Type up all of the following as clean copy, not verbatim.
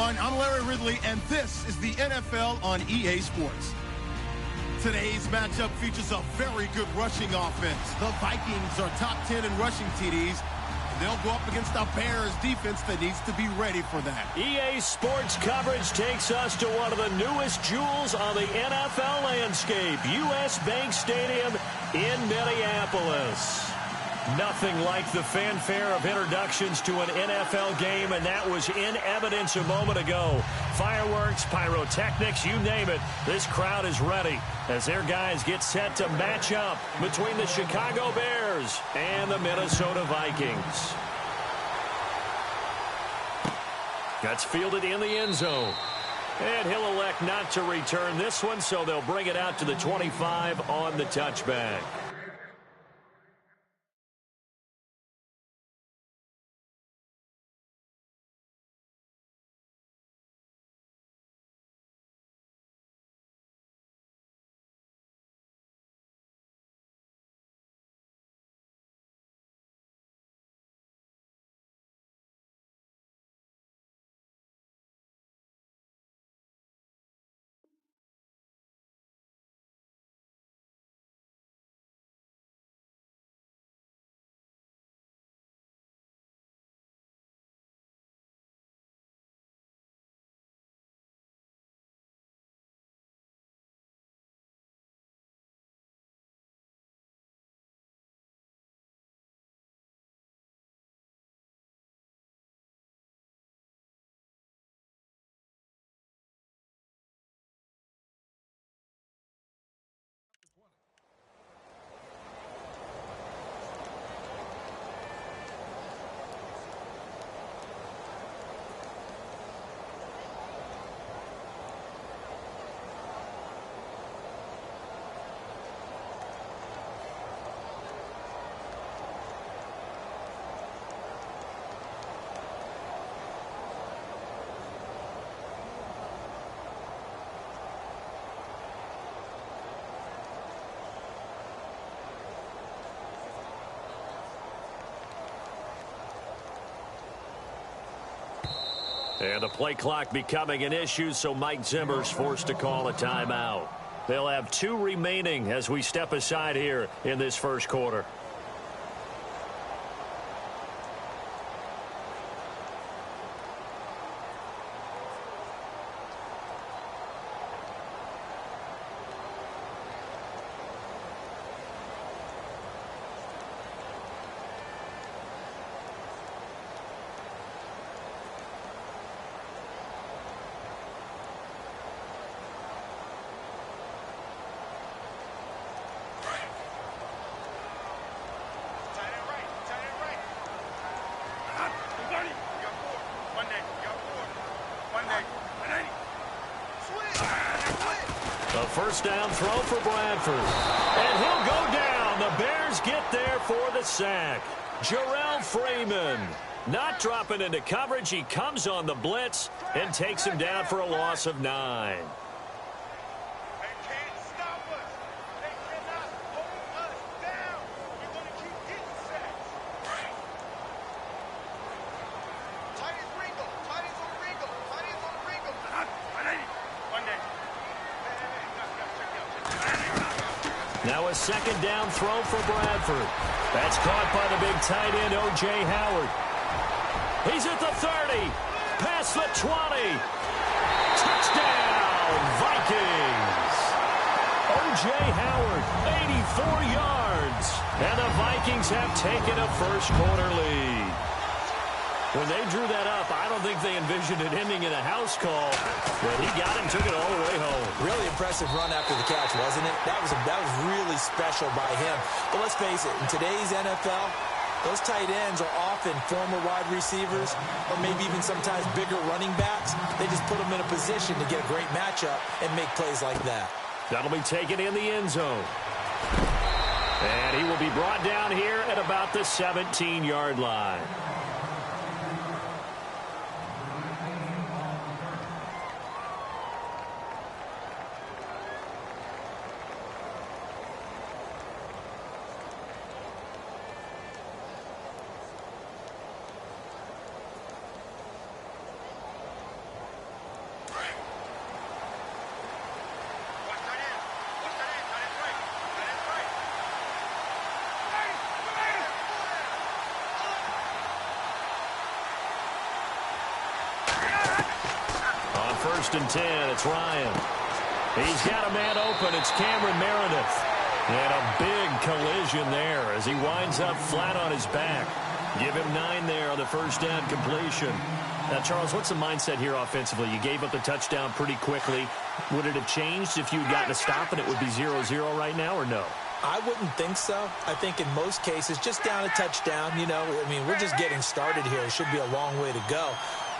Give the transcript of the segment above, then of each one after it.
everyone. I'm Larry Ridley, and this is the NFL on EA Sports. Today's matchup features a very good rushing offense. The Vikings are top 10 in rushing TDs, and they'll go up against a Bears defense that needs to be ready for that. EA Sports coverage takes us to one of the newest jewels on the NFL landscape, US Bank Stadium in Minneapolis. Nothing like the fanfare of introductions to an NFL game, and that was in evidence a moment ago. Fireworks, pyrotechnics, you name it. This crowd is ready as their guys get set to match up between the Chicago Bears and the Minnesota Vikings. That's fielded in the end zone. And he'll elect not to return this one, so they'll bring it out to the 25 on the touchback. And the play clock becoming an issue, so Mike Zimmer's forced to call a timeout. They'll have 2 remaining as we step aside here in this first quarter. First down throw for Bradford. And he'll go down. The Bears get there for the sack. Jarrell Freeman not dropping into coverage. He comes on the blitz and takes him down for a loss of 9. Now a second down throw for Bradford. That's caught by the big tight end, O.J. Howard. He's at the 30. Past the 20. Touchdown, Vikings. O.J. Howard, 84 yards. And the Vikings have taken a first quarter lead. When they drew that up, I don't think they envisioned it ending in a house call. But he got him, took it all the way home. Really impressive run after the catch, wasn't it? That was really special by him. But let's face it, in today's NFL, those tight ends are often former wide receivers or maybe even sometimes bigger running backs. They just put them in a position to get a great matchup and make plays like that. That'll be taken in the end zone. And he will be brought down here at about the 17-yard line. first and 10. It's Ryan. He's got a man open. It's Cameron Meredith. And a big collision there as he winds up flat on his back. Give him 9 there on the first down completion. Now, Charles, what's the mindset here offensively? You gave up the touchdown pretty quickly. Would it have changed if you had gotten a stop and it would be 0-0 right now, or no? I wouldn't think so. I think in most cases, just down a touchdown, you know, I mean, we're just getting started here. It should be a long way to go.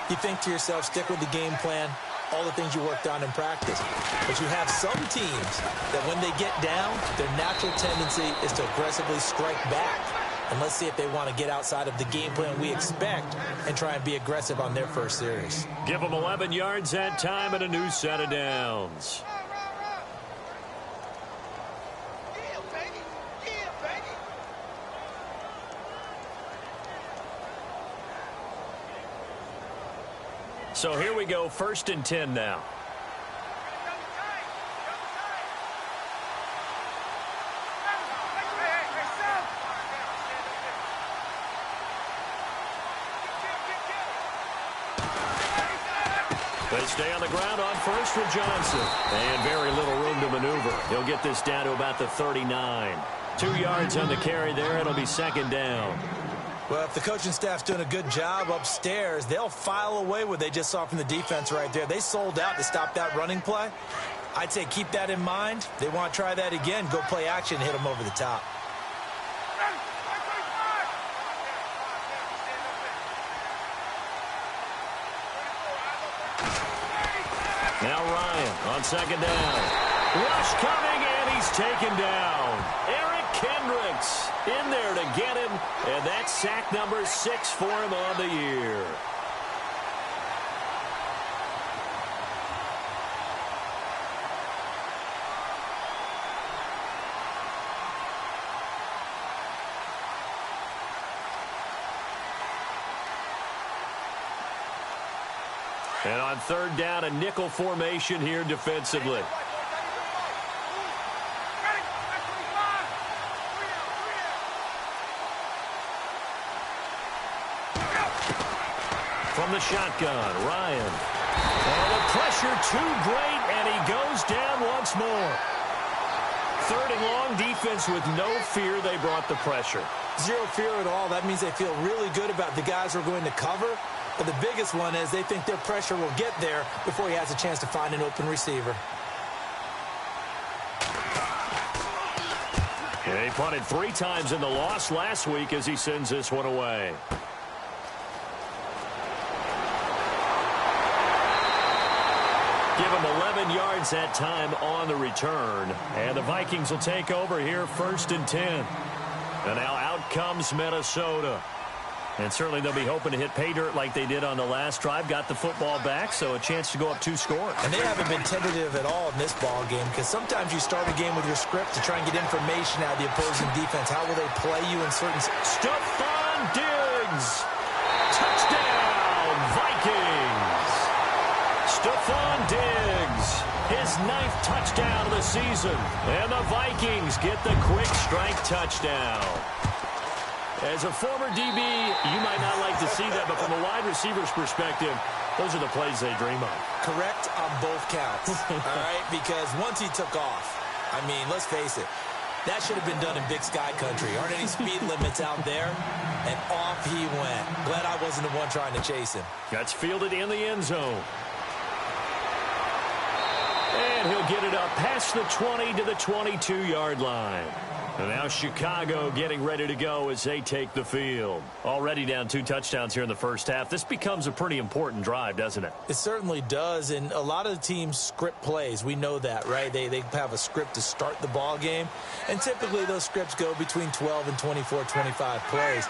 You think to yourself, stick with the game plan, all the things you worked on in practice. But you have some teams that when they get down, their natural tendency is to aggressively strike back. And let's see if they want to get outside of the game plan we expect and try and be aggressive on their first series. Give them 11 yards that time and a new set of downs. So here we go, first and 10 now. They stay on the ground on first with Johnson. And very little room to maneuver. He'll get this down to about the 39. 2 yards on the carry there. It'll be second down. Well, if the coaching staff's doing a good job upstairs, they'll file away what they just saw from the defense right there. They sold out to stop that running play. I'd say keep that in mind. They want to try that again. Go play action and hit them over the top. Now Ryan on second down. Rush coming, and he's taken down. Eric Kendricks in there to get him, and that's sack number 6 for him on the year. And on third down, a nickel formation here defensively. From the shotgun, Ryan. And the pressure too great, and he goes down once more. Third and long, defense with no fear. They brought the pressure. Zero fear at all. That means they feel really good about the guys who are going to cover. But the biggest one is they think their pressure will get there before he has a chance to find an open receiver. And he punted 3 times in the loss last week as he sends this one away. Give him 11 yards that time on the return. And the Vikings will take over here first and 10. And now out comes Minnesota. And certainly they'll be hoping to hit pay dirt like they did on the last drive. Got the football back, so a chance to go up 2 scores. And they haven't been tentative at all in this ball game, because sometimes you start a game with your script to try and get information out of the opposing defense. How will they play you in certain... Stephon Diggs! Touchdown, Vikings! Stephon Diggs, his 9th touchdown of the season. And the Vikings get the quick strike touchdown. As a former DB, you might not like to see that, but from a wide receiver's perspective, those are the plays they dream of. Correct on both counts, all right? Because once he took off, I mean, let's face it, that should have been done in Big Sky country. Aren't any speed limits out there? And off he went. Glad I wasn't the one trying to chase him. That's fielded in the end zone. And he'll get it up past the 20 to the 22-yard line. And now Chicago getting ready to go as they take the field. Already down 2 touchdowns here in the first half. This becomes a pretty important drive, doesn't it? It certainly does, and a lot of the teams script plays. We know that, right? They have a script to start the ball game, and typically those scripts go between 12 and 24, 25 plays.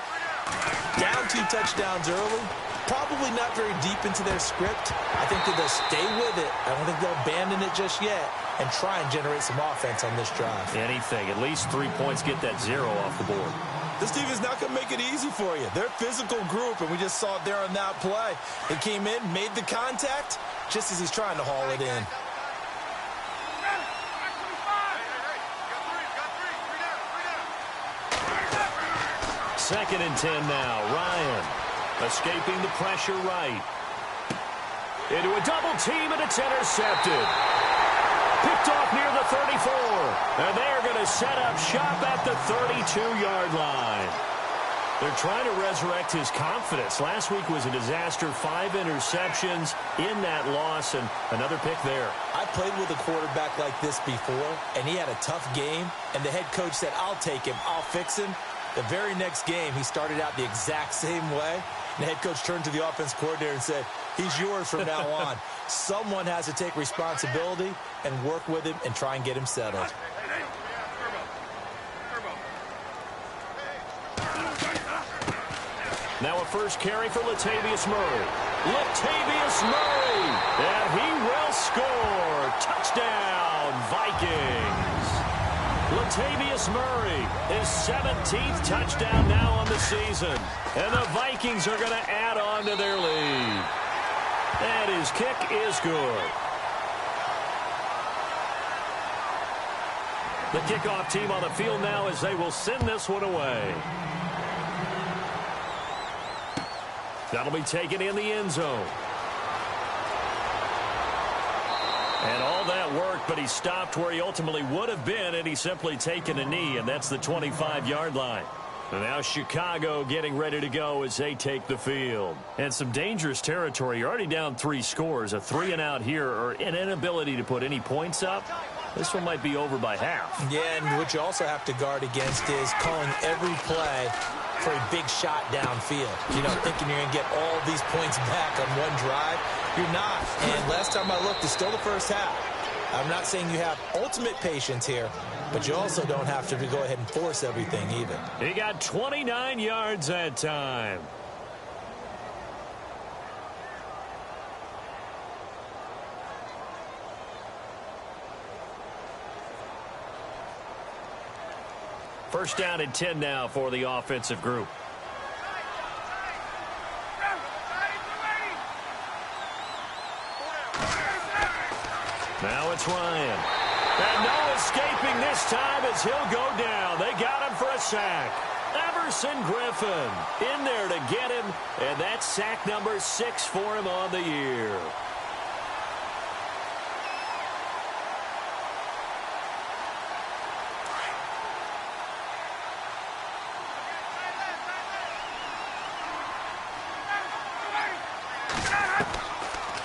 Down 2 touchdowns early, probably not very deep into their script. I think that they'll stay with it. I don't think they'll abandon it just yet and try and generate some offense on this drive. Anything. At least 3 points, get that 0 off the board. This team is not going to make it easy for you. They're a physical group, and we just saw it there on that play. He came in, made the contact, just as he's trying to haul it in. Second and 10 now. Ryan escaping the pressure right. into a double team, and it's intercepted. Picked off near the 34. And they're going to set up shop at the 32-yard line. They're trying to resurrect his confidence. Last week was a disaster. 5 interceptions in that loss, and another pick there. I played with a quarterback like this before, and he had a tough game, and the head coach said, I'll take him, I'll fix him. The very next game, he started out the exact same way. And the head coach turned to the offense coordinator and said, he's yours from now on. Someone has to take responsibility and work with him and try and get him settled. Now a first carry for Latavius Murray. Latavius Murray, and he will score. Touchdown, Vikings. Latavius Murray, his 17th touchdown now on the season. And the Vikings are going to add on to their lead. And his kick is good. The kickoff team on the field now as they will send this one away. That'll be taken in the end zone. And all that worked, but he stopped where he ultimately would have been, and he's simply taken a knee, and that's the 25-yard line. And now Chicago getting ready to go as they take the field. And some dangerous territory. You're already down 3 scores. A 3-and-out here, or an inability to put any points up. This one might be over by half. Yeah, and what you also have to guard against is calling every play for a big shot downfield. You know, thinking you're going to get all these points back on one drive. You're not. And last time I looked, it's still the first half. I'm not saying you have ultimate patience here, but you also don't have to go ahead and force everything either. He got 29 yards that time. First down and 10 now for the offensive group. Now it's Ryan. And no escaping this time as he'll go down. They got him for a sack. Everson Griffin in there to get him. And that's sack number 6 for him on the year.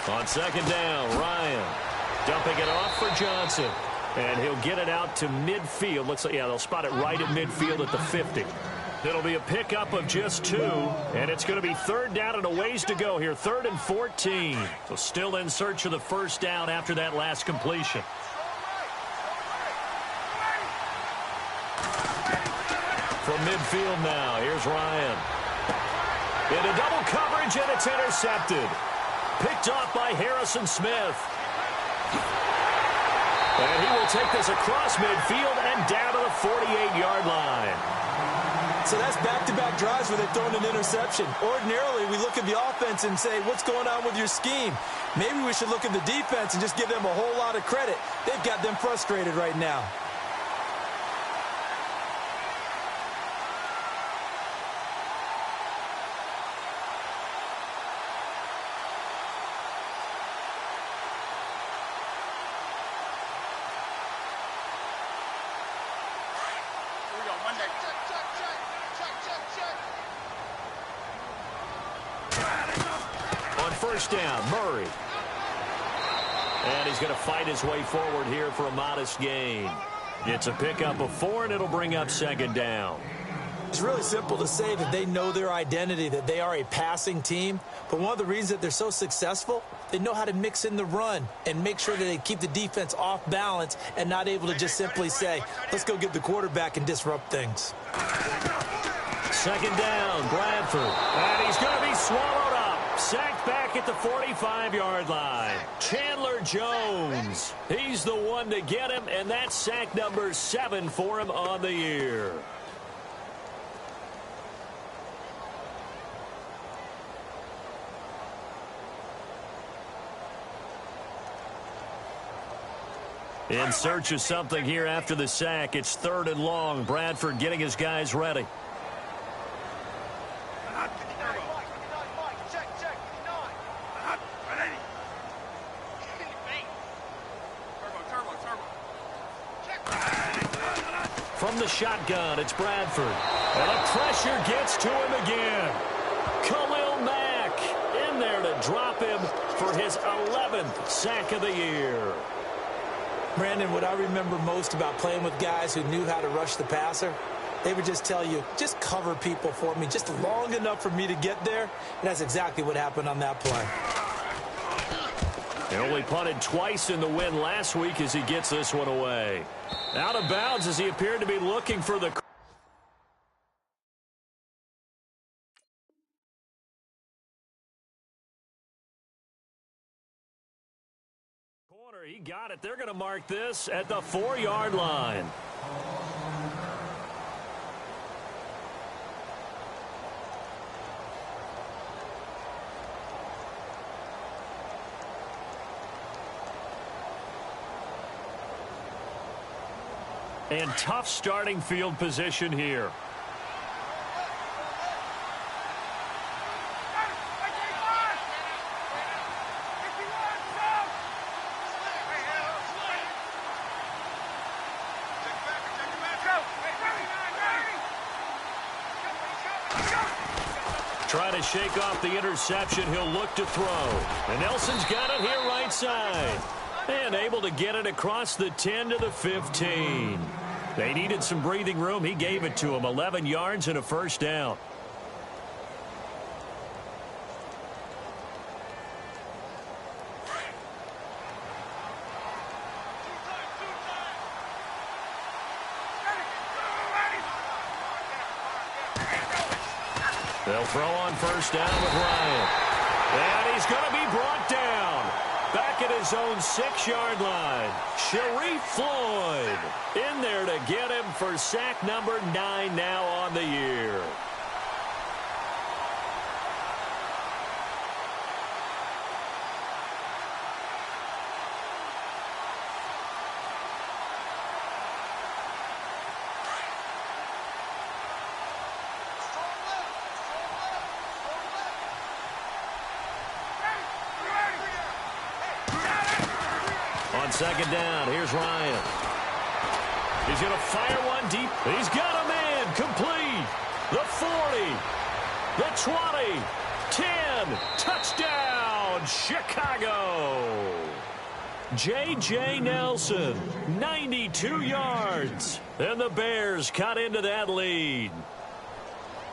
On second down, Ryan dumping it off for Johnson. And he'll get it out to midfield. Looks like, yeah, they'll spot it right at midfield at the 50. It'll be a pickup of just 2. And it's going to be third down and a ways to go here. 3rd and 14. So still in search of the first down after that last completion. From midfield now, here's Ryan. Into double coverage, and it's intercepted. Picked off by Harrison Smith. And he will take this across midfield and down to the 48-yard line. So that's back-to-back drives where they've thrown an interception. Ordinarily, we look at the offense and say, what's going on with your scheme? Maybe we should look at the defense and just give them a whole lot of credit. They've got them frustrated right now. First down, Murray. And he's going to fight his way forward here for a modest gain. It's a pickup of 4, and it'll bring up second down. It's really simple to say that they know their identity, that they are a passing team. But one of the reasons that they're so successful, they know how to mix in the run and make sure that they keep the defense off balance and not able to just simply say, let's go get the quarterback and disrupt things. Second down, Bradford. And he's going to be swallowed up. Sacked back at the 45-yard line. Chandler Jones. He's the one to get him, and that's sack number 7 for him on the year. In search of something here after the sack. It's 3rd and long. Bradford getting his guys ready. from the shotgun. It's Bradford. And the pressure gets to him again. Khalil Mack in there to drop him for his 11th sack of the year. Brandon, what I remember most about playing with guys who knew how to rush the passer, they would just tell you, just cover people for me, just long enough for me to get there. And that's exactly what happened on that play. He only punted twice in the win last week as he gets this one away. Out of bounds as he appeared to be looking for the corner. He got it. They're going to mark this at the 4-yard line. And tough starting field position here. Trying to shake off the interception. He'll look to throw. And Nelson's got it here right side. And able to get it across the 10 to the 15. They needed some breathing room. He gave it to them. 11 yards and a first down. They'll throw on first down with Ryan. And he's going to be brought down. Back at his own 6-yard line. Sharif Floyd in there to get him for sack number 9 now on the year. Second down, here's Ryan. He's going to fire one deep. He's got a man complete. The 40, the 20, 10, touchdown, Chicago. J.J. Nelson, 92 yards. And the Bears cut into that lead.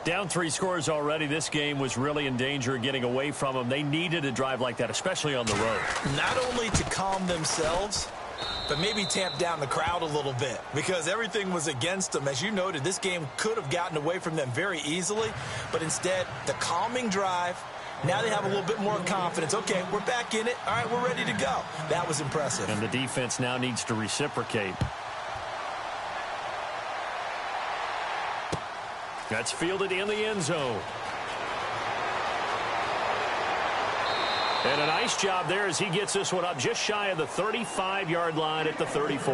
Down 3 scores already. This game was really in danger of getting away from them. They needed a drive like that, especially on the road. Not only to calm themselves, but maybe tamp down the crowd a little bit because everything was against them. As you noted, this game could have gotten away from them very easily, but instead, the calming drive, now they have a little bit more confidence. Okay, we're back in it. All right, we're ready to go. That was impressive. And the defense now needs to reciprocate. That's fielded in the end zone. And a nice job there as he gets this one up just shy of the 35-yard line at the 34.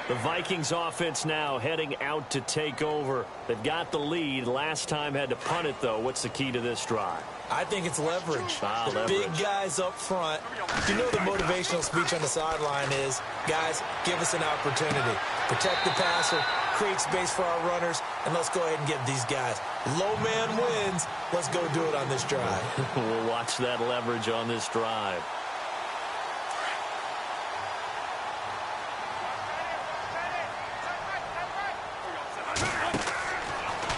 The Vikings offense now heading out to take over. They've got the lead. Last time had to punt it, though. What's the key to this drive? I think it's leverage. The leverage. Big guys up front. You know the motivational speech on the sideline is, guys, give us an opportunity. Protect the passer, create space for our runners, and let's go ahead and get these guys. Low man wins. Let's go do it on this drive. We'll watch that leverage on this drive.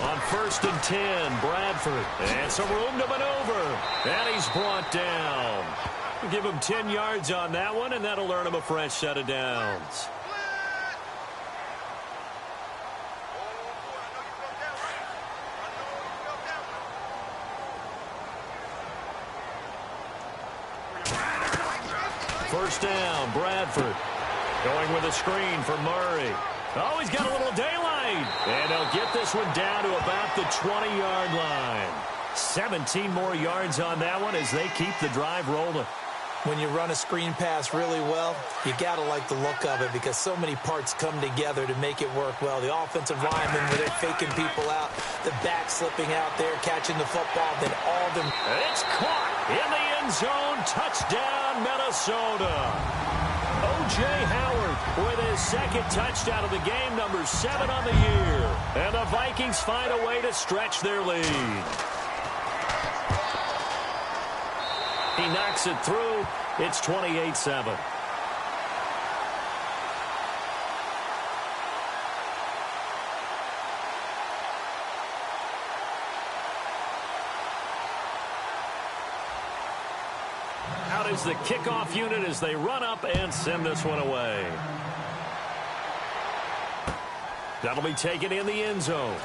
On 1st and 10, Bradford. And some room to maneuver. And he's brought down. Give him 10 yards on that one, and that'll earn him a fresh set of downs. First down, Bradford. Going with a screen for Murray. Oh, he's got a little daylight. And they'll get this one down to about the 20-yard line. 17 more yards on that one as they keep the drive rolling. When you run a screen pass really well, you got to like the look of it because so many parts come together to make it work well. The offensive linemen, where they're faking people out, the back slipping out there, catching the football, then all of them. It's caught in the end zone. Touchdown, Minnesota. O.J. Howard with his second touchdown of the game, number 7 on the year. And the Vikings find a way to stretch their lead. He knocks it through. It's 28-7. Out is the kickoff unit as they run up and send this one away. That'll be taken in the end zone.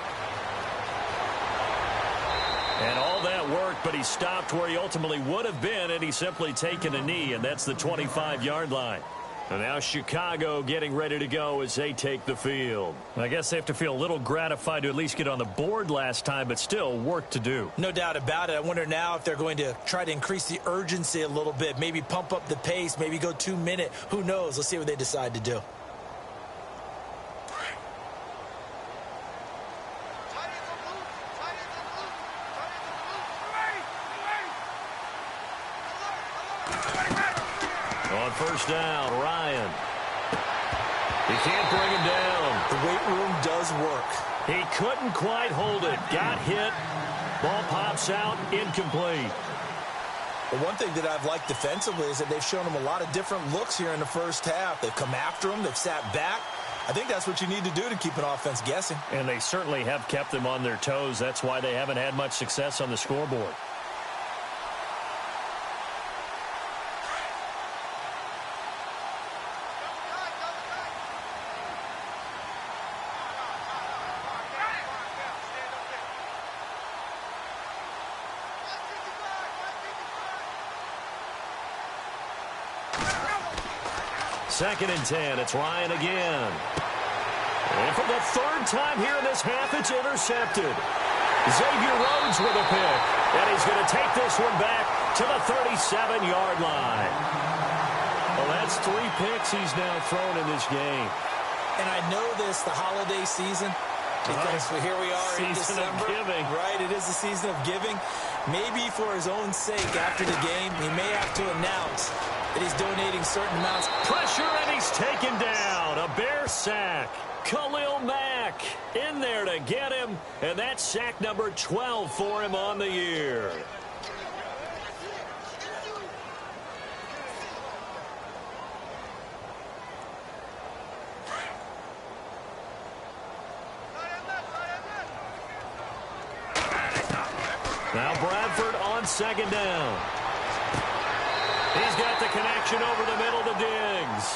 And all that worked, but he stopped where he ultimately would have been, and he's simply taken a knee, and that's the 25-yard line. And now Chicago getting ready to go as they take the field. I guess they have to feel a little gratified to at least get on the board last time, but still work to do. No doubt about it. I wonder now if they're going to try to increase the urgency a little bit, maybe pump up the pace, maybe go 2 minute. Who knows? Let's see what they decide to do. On first down, Ryan. He can't bring him down. The weight room does work. He couldn't quite hold it. Got hit. Ball pops out, incomplete. The one thing that I've liked defensively is that they've shown him a lot of different looks here in the first half. They've come after him. They've sat back. I think that's what you need to do to keep an offense guessing. And they certainly have kept them on their toes. That's why they haven't had much success on the scoreboard. Second and 10. It's Ryan again. And for the third time here in this half, it's intercepted. Xavier Rhodes with a pick. And he's going to take this one back to the 37-yard line. Well, that's 3 picks he's now thrown in this game. And I know this, the holiday season, because here we are in December. Season of giving. Right, it is the season of giving. Maybe for his own sake after the game, he may have to announce that he's donating certain amounts. Pressure, and he's taken down. A Bear sack. Khalil Mack in there to get him, and that's sack number 12 for him on the year. Now Bradford on second down. He's got the connection over the middle to Diggs.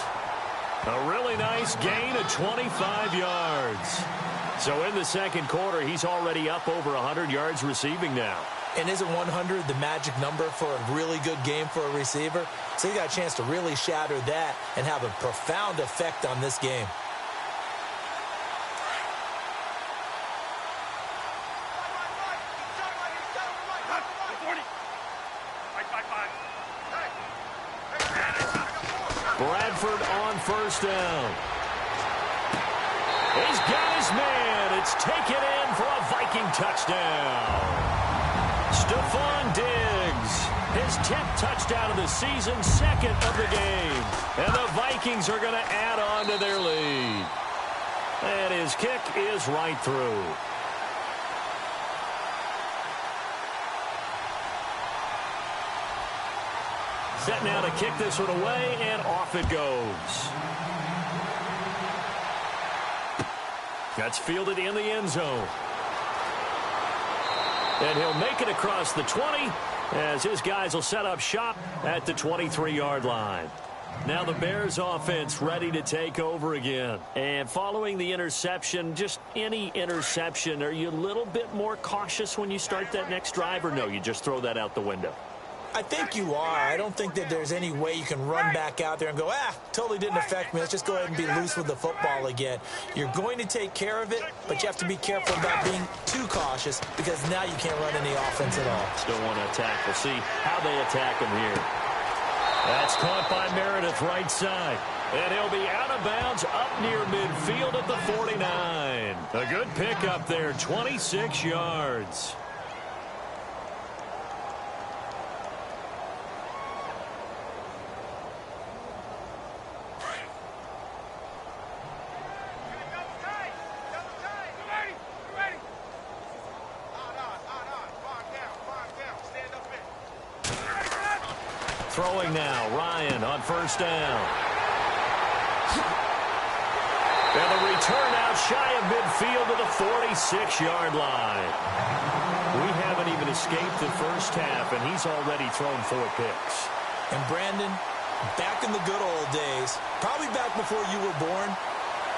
A really nice gain of 25 yards. So in the second quarter, he's already up over 100 yards receiving now. And isn't 100 the magic number for a really good game for a receiver? So he got a chance to really shatter that and have a profound effect on this game. Bradford on first down. He's got his man. It's taken in for a Viking touchdown. Stephon Diggs, his 10th touchdown of the season, second of the game. And the Vikings are going to add on to their lead. And his kick is right through. Set now to kick this one away, and off it goes. That's fielded in the end zone. And he'll make it across the 20 as his guys will set up shop at the 23-yard line. Now the Bears offense ready to take over again. And following the interception, just any interception, are you a little bit more cautious when you start that next drive, or no, you just throw that out the window? I think you are. I don't think that there's any way you can run back out there and go, totally didn't affect me. Let's just go ahead and be loose with the football again. You're going to take care of it, but you have to be careful about being too cautious because now you can't run any offense at all. Still want to attack. We'll see how they attack him here. That's caught by Meredith right side. And he'll be out of bounds up near midfield at the 49. A good pickup there, 26 yards. Throwing now, Ryan on first down. And the return out shy of midfield to the 46-yard line. We haven't even escaped the first half, and he's already thrown 4 picks. And Brandon, back in the good old days, probably back before you were born,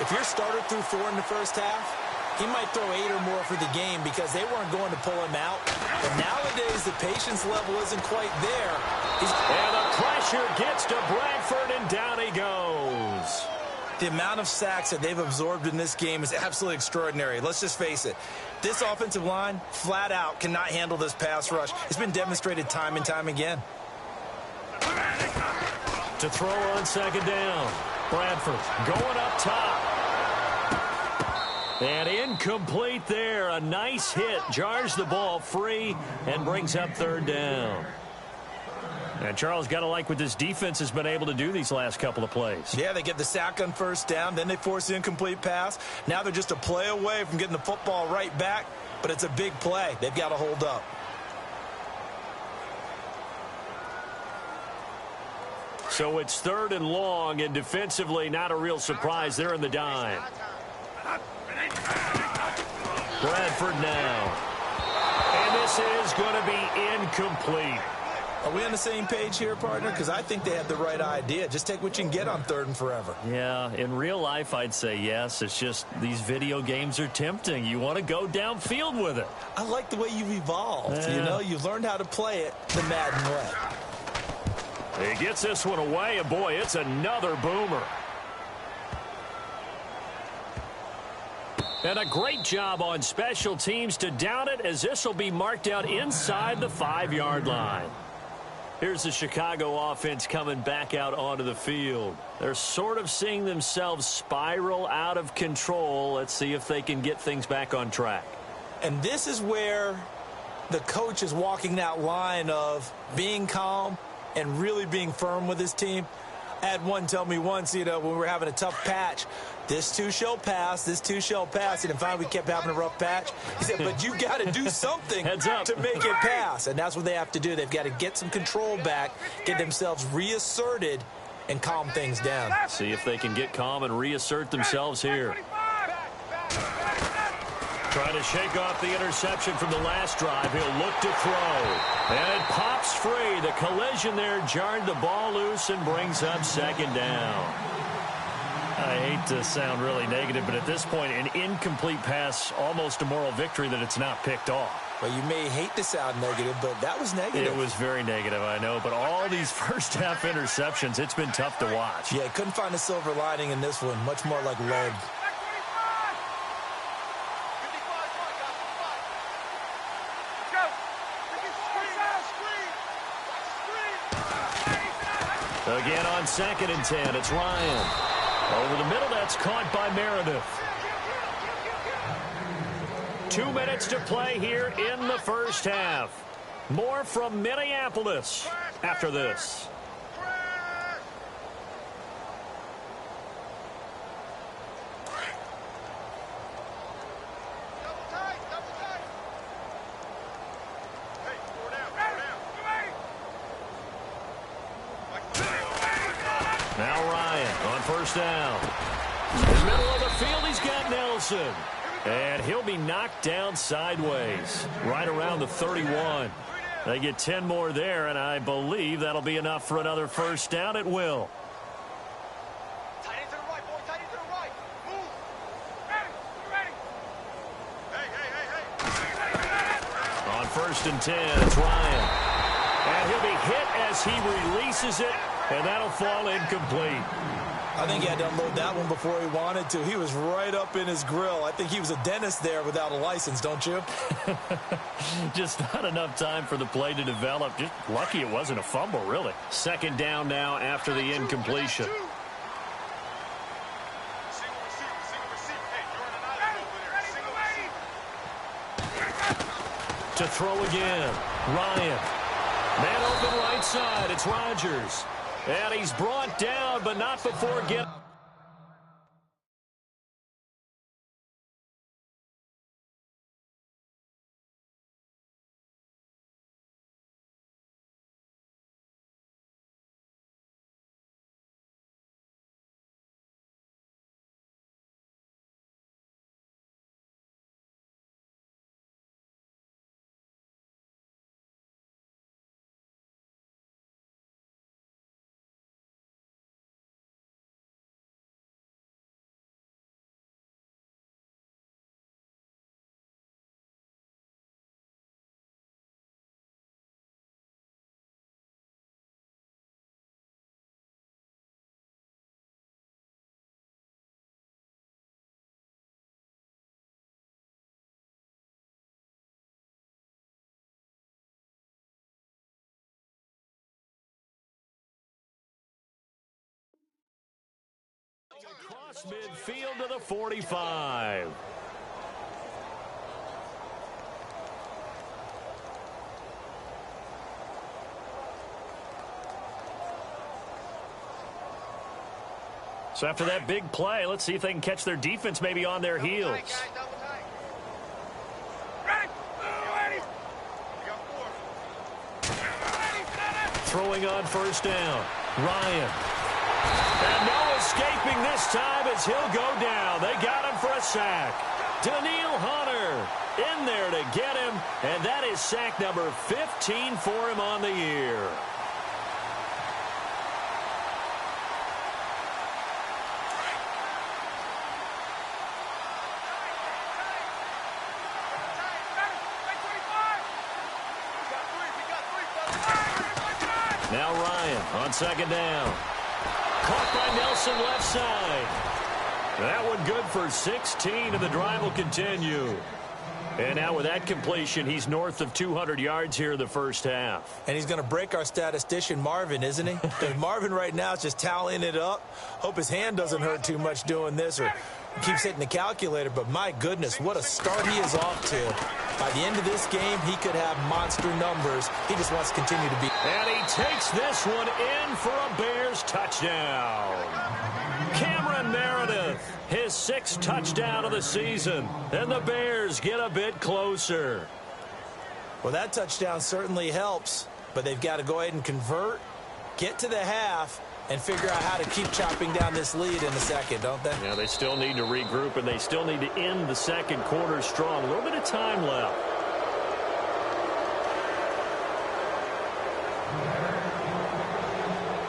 if your starter threw 4 in the first half, he might throw 8 or more for the game because they weren't going to pull him out. But nowadays, the patience level isn't quite there. And the pressure gets to Bradford, and down he goes. The amount of sacks that they've absorbed in this game is absolutely extraordinary. Let's just face it. This offensive line, flat out, cannot handle this pass rush. It's been demonstrated time and time again. To throw on second down. Bradford going up top. And incomplete there. A nice hit. Jars the ball free and brings up third down. And Charles, got to like what this defense has been able to do these last couple of plays. Yeah, they get the sack on first down. Then they force the incomplete pass. Now they're just a play away from getting the football right back. But it's a big play. They've got to hold up. So it's third and long, and defensively not a real surprise. They're in the dime. Bradford now. And this is going to be incomplete. Are we on the same page here, partner? Because I think they had the right idea. Just take what you can get on third and forever. Yeah, in real life, I'd say yes. It's just these video games are tempting. You want to go downfield with it. I like the way you've evolved. Yeah. You know, you've learned how to play it the Madden way. He gets this one away, and boy, it's another boomer. And a great job on special teams to down it, as this will be marked out inside the 5-yard line. Here's the Chicago offense coming back out onto the field. They're sort of seeing themselves spiral out of control. Let's see if they can get things back on track. And this is where the coach is walking that line of being calm and really being firm with his team. I had one tell me once, you know, when we were having a tough patch, this too shall pass, this too shall pass. And finally we kept having a rough patch. He said, but you got to do something to make it pass. And that's what they have to do. They've got to get some control back, get themselves reasserted, and calm things down. See if they can get calm and reassert themselves here. Trying to shake off the interception from the last drive. He'll look to throw. And it pops free. The collision there jarred the ball loose and brings up second down. I hate to sound really negative, but at this point, an incomplete pass, almost a moral victory that it's not picked off. Well, you may hate to sound negative, but that was negative. It was very negative, I know. But all these first-half interceptions, it's been tough to watch. Yeah, couldn't find a silver lining in this one. Much more like lead. Again on 2nd and 10, it's Ryan. Over the middle, that's caught by Meredith. 2 minutes to play here in the first half. More from Minneapolis after this. Now Ryan on first down. In the middle of the field, he's got Nelson. And he'll be knocked down sideways, right around the 31. They get 10 more there, and I believe that'll be enough for another first down. It will. Tight end to the right, boy. Tight end to the right. Move. Ready. Hey. On 1st and 10, it's Ryan. And he'll be hit as he releases it, and that'll fall incomplete. I think he had to unload that one before he wanted to. He was right up in his grill. I think he was a dentist there without a license, don't you? Just not enough time for the play to develop. Just lucky it wasn't a fumble, really. 2nd down now after the incompletion. To throw again, Ryan. Man open right side, it's Rodgers. And he's brought down, but not before getting... Across midfield to the 45. So after that big play, let's see if they can catch their defense maybe on their heels. Throwing on first down. Ryan. And no escaping this time as he'll go down. They got him for a sack. Daniil Hunter in there to get him. And that is sack number 15 for him on the year. Now Ryan on second down. Caught by Nelson left side. That one good for 16, and the drive will continue. And now with that completion, he's north of 200 yards here in the first half. And he's going to break our statistician, Marvin, isn't he? Marvin right now is just tallying it up. Hope his hand doesn't hurt too much doing this or keeps hitting the calculator. But my goodness, what a start he is off to. By the end of this game, he could have monster numbers. He just wants to continue to be. And he takes this one in for a Bears touchdown. Cameron Meredith, his 6th touchdown of the season. And the Bears get a bit closer. Well, that touchdown certainly helps, but they've got to go ahead and convert, get to the half, and figure out how to keep chopping down this lead in the second, don't they? Yeah, they still need to regroup, and they still need to end the second quarter strong. A little bit of time left.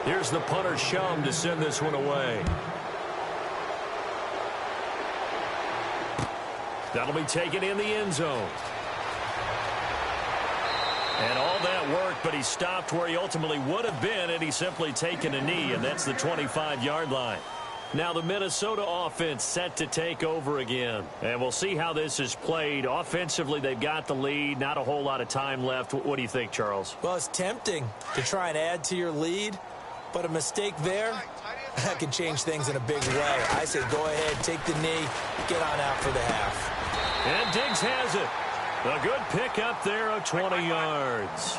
Here's the punter Shum to send this one away. That'll be taken in the end zone. And all that work, but he stopped where he ultimately would have been, and he's simply taken a knee, and that's the 25-yard line. Now the Minnesota offense set to take over again. And we'll see how this is played. Offensively, they've got the lead. Not a whole lot of time left. What do you think, Charles? Well, it's tempting to try and add to your lead, but a mistake there, that can change things in a big way. I say go ahead, take the knee, get on out for the half. And Diggs has it. A good pick up there of 20 yards.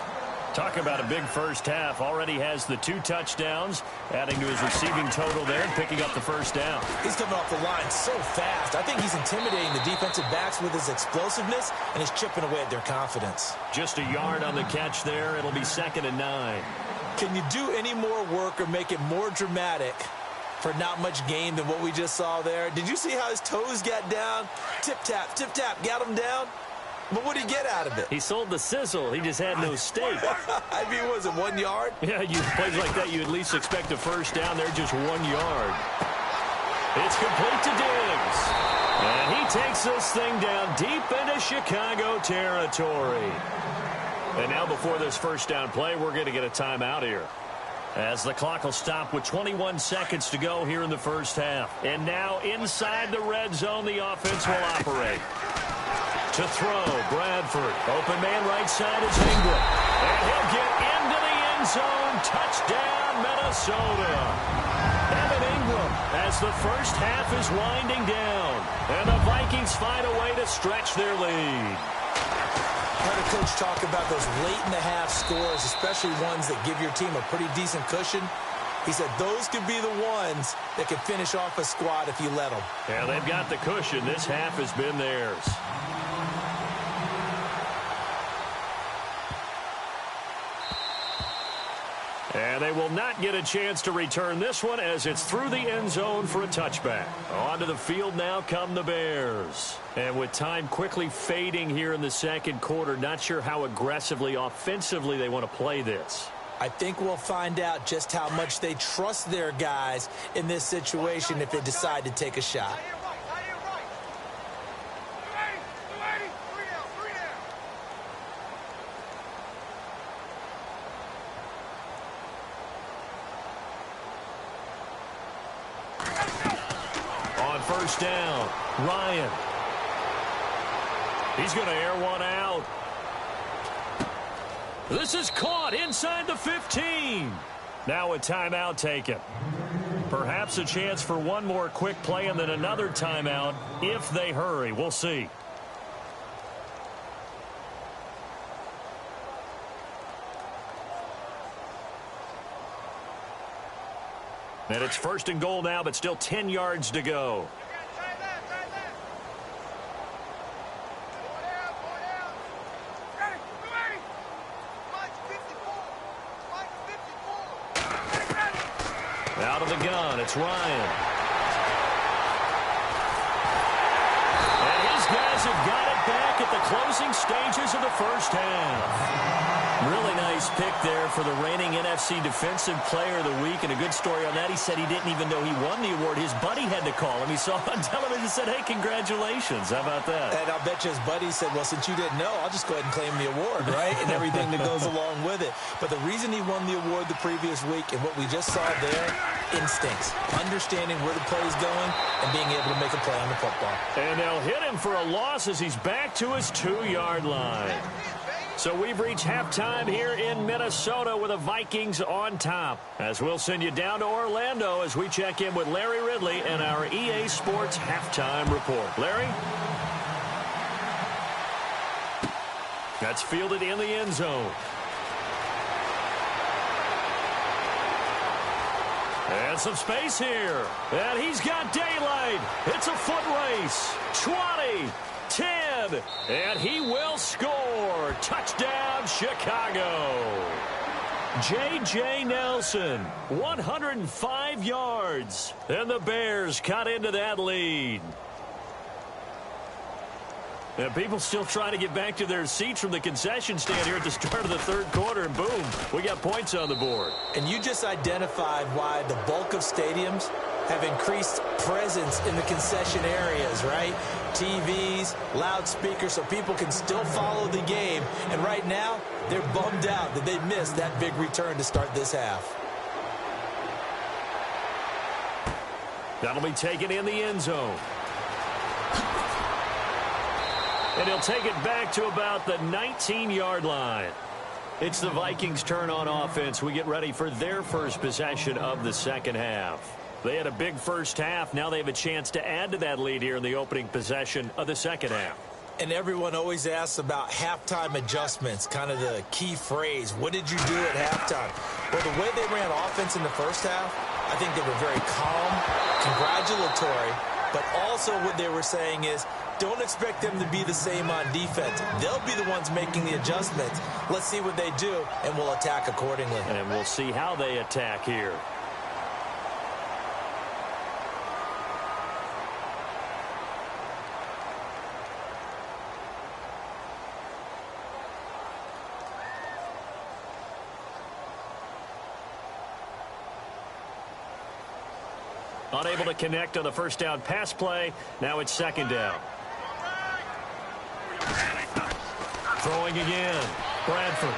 Talk about a big first half. Already has the 2 touchdowns, adding to his receiving total there and picking up the first down. He's coming off the line so fast. I think he's intimidating the defensive backs with his explosiveness, and he's chipping away at their confidence. Just a yard on the catch there. It'll be 2nd and 9. Can you do any more work or make it more dramatic for not much gain than what we just saw there? Did you see how his toes got down? Tip-tap, got him down. But what did he get out of it? He sold the sizzle. He just had no steak. I mean, was it 1 yard? Yeah, you plays like that, you at least expect a first down. They're just 1 yard. It's complete to Diggs. And he takes this thing down deep into Chicago territory. And now before this first down play, we're going to get a timeout here, as the clock will stop with 21 seconds to go here in the first half. And now inside the red zone, the offense will operate. To throw, Bradford. Open man right side is Ingram. And he'll get into the end zone. Touchdown, Minnesota. Evan Ingram as the first half is winding down. And the Vikings find a way to stretch their lead. I heard a coach talk about those late-in-the-half scores, especially ones that give your team a pretty decent cushion. He said those could be the ones that could finish off a squad if you let them. Yeah, they've got the cushion. This half has been theirs. And they will not get a chance to return this one as it's through the end zone for a touchback. Onto the field now come the Bears. And with time quickly fading here in the second quarter, not sure how aggressively, offensively they want to play this. I think we'll find out just how much they trust their guys in this situation if they decide to take a shot. First down, Ryan. He's going to air one out. This is caught inside the 15. Now a timeout taken. Perhaps a chance for one more quick play and then another timeout if they hurry. We'll see. And it's 1st and goal now, but still 10 yards to go. Out of the gun, it's Ryan. And his guys have got it back at the closing stages of the first half. Really nice pick there for the reigning NFC Defensive Player of the Week, and a good story on that. He said he didn't even know he won the award. His buddy had to call him. He saw it on television and said, hey, congratulations. How about that? And I'll bet you his buddy said, well, since you didn't know, I'll just go ahead and claim the award, right? And everything that goes along with it. But the reason he won the award the previous week and what we just saw there, instincts, understanding where the play is going and being able to make a play on the football. And they'll hit him for a loss as he's back to his 2-yard line. So we've reached halftime here in Minnesota with the Vikings on top. As we'll send you down to Orlando as we check in with Larry Ridley and our EA Sports Halftime Report. Larry? That's fielded in the end zone. And some space here. And he's got daylight. It's a foot race. 20. 10, and he will score. Touchdown, Chicago. J.J. Nelson, 105 yards, and the Bears cut into that lead. And people still trying to get back to their seats from the concession stand here at the start of the third quarter, and boom, we got points on the board. And you just identified why the bulk of stadiums have increased presence in the concession areas, right? TVs, loudspeakers, so people can still follow the game. And right now, they're bummed out that they missed that big return to start this half. That'll be taken in the end zone. And he'll take it back to about the 19-yard line. It's the Vikings' turn on offense. We get ready for their first possession of the second half. They had a big first half. Now they have a chance to add to that lead here in the opening possession of the second half. And everyone always asks about halftime adjustments, kind of the key phrase. What did you do at halftime? Well, the way they ran offense in the first half, I think they were very calm, congratulatory, but also what they were saying is, don't expect them to be the same on defense. They'll be the ones making the adjustments. Let's see what they do, and we'll attack accordingly. And we'll see how they attack here. Unable to connect on the first down pass play. Now it's second down. Throwing again. Bradford.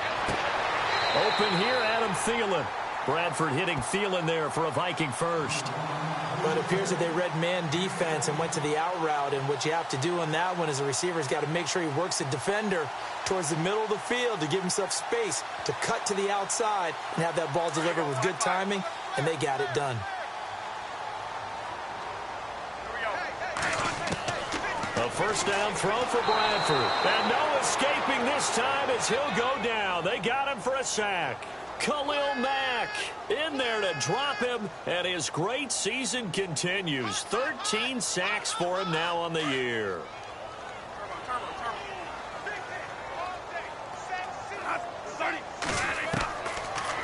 Open here, Adam Thielen. Bradford hitting Thielen there for a Viking first. But it appears that they read man defense and went to the out route. And what you have to do on that one is the receiver's got to make sure he works the defender towards the middle of the field to give himself space to cut to the outside and have that ball delivered with good timing, and they got it done. A first down throw for Bradford. And no escaping this time as he'll go down. They got him for a sack. Khalil Mack in there to drop him, and his great season continues. 13 sacks for him now on the year.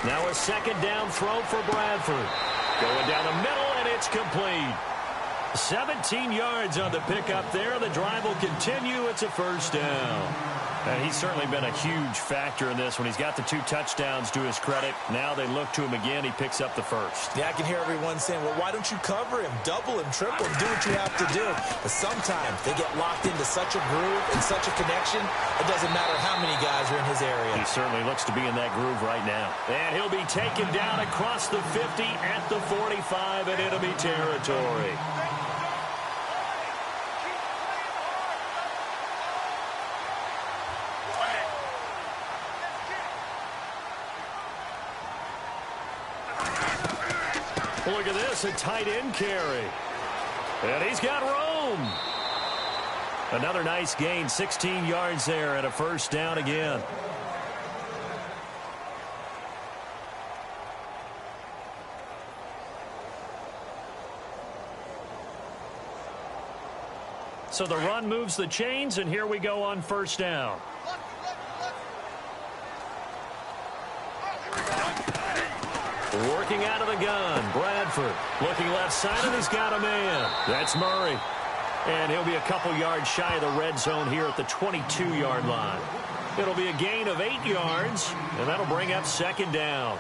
Now a second down throw for Bradford. Going down the middle, and it's complete. 17 yards on the pickup there. The drive will continue. It's a first down. And he's certainly been a huge factor in this when he's got the 2 touchdowns to his credit. Now they look to him again. He picks up the first. Yeah, I can hear everyone saying, well, why don't you cover him, double him, triple him, do what you have to do. But sometimes they get locked into such a groove and such a connection, it doesn't matter how many guys are in his area. He certainly looks to be in that groove right now. And he'll be taken down across the 50 at the 45 in enemy territory. Look at this, a tight end carry. And he's got room. Another nice gain, 16 yards there and a first down again. So the run moves the chains, and here we go on first down. Working out of the gun, Bradford. Looking left side, and he's got a man. That's Murray. And he'll be a couple yards shy of the red zone here at the 22-yard line. It'll be a gain of 8 yards, and that'll bring up second down.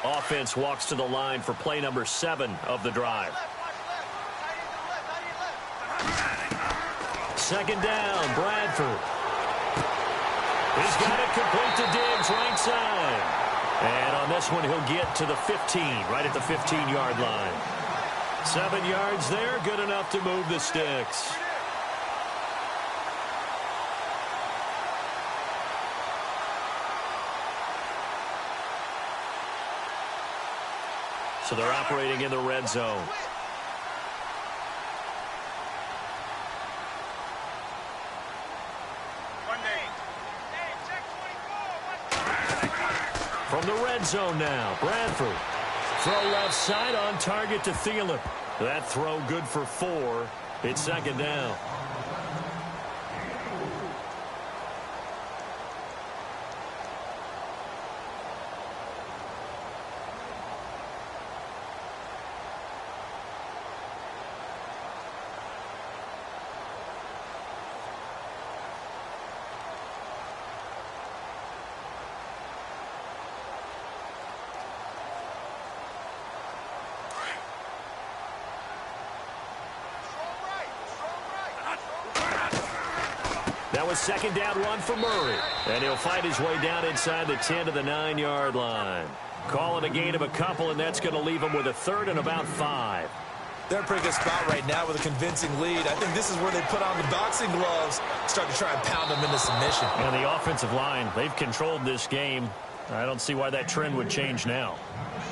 Offense walks to the line for play number 7 of the drive. Second down, Bradford. He's got it complete to Diggs, right side. And on this one, he'll get to the 15, right at the 15-yard line. 7 yards there, good enough to move the sticks. So they're operating in the red zone. From the red zone now, Bradford. Throw left side on target to Thielen. That throw good for 4. It's second down. That was second down run for Murray. And he'll fight his way down inside the 10 to the 9-yard line. Calling a gain of a couple, and that's going to leave him with a third and about 5. They're in a pretty good spot right now with a convincing lead. I think this is where they put on the boxing gloves, start to try and pound them into submission. And the offensive line, they've controlled this game. I don't see why that trend would change now.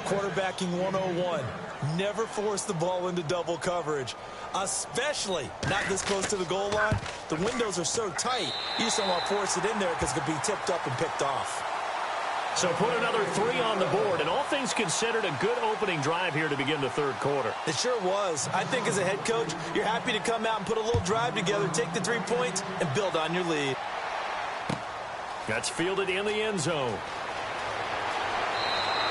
Quarterbacking 101. Never force the ball into double coverage, especially not this close to the goal line. The windows are so tight, you just don't want to force it in there because it could be tipped up and picked off. So put another 3 on the board, and all things considered, a good opening drive here to begin the third quarter. It sure was. I think as a head coach, you're happy to come out and put a little drive together, take the 3 points, and build on your lead. That's fielded in the end zone.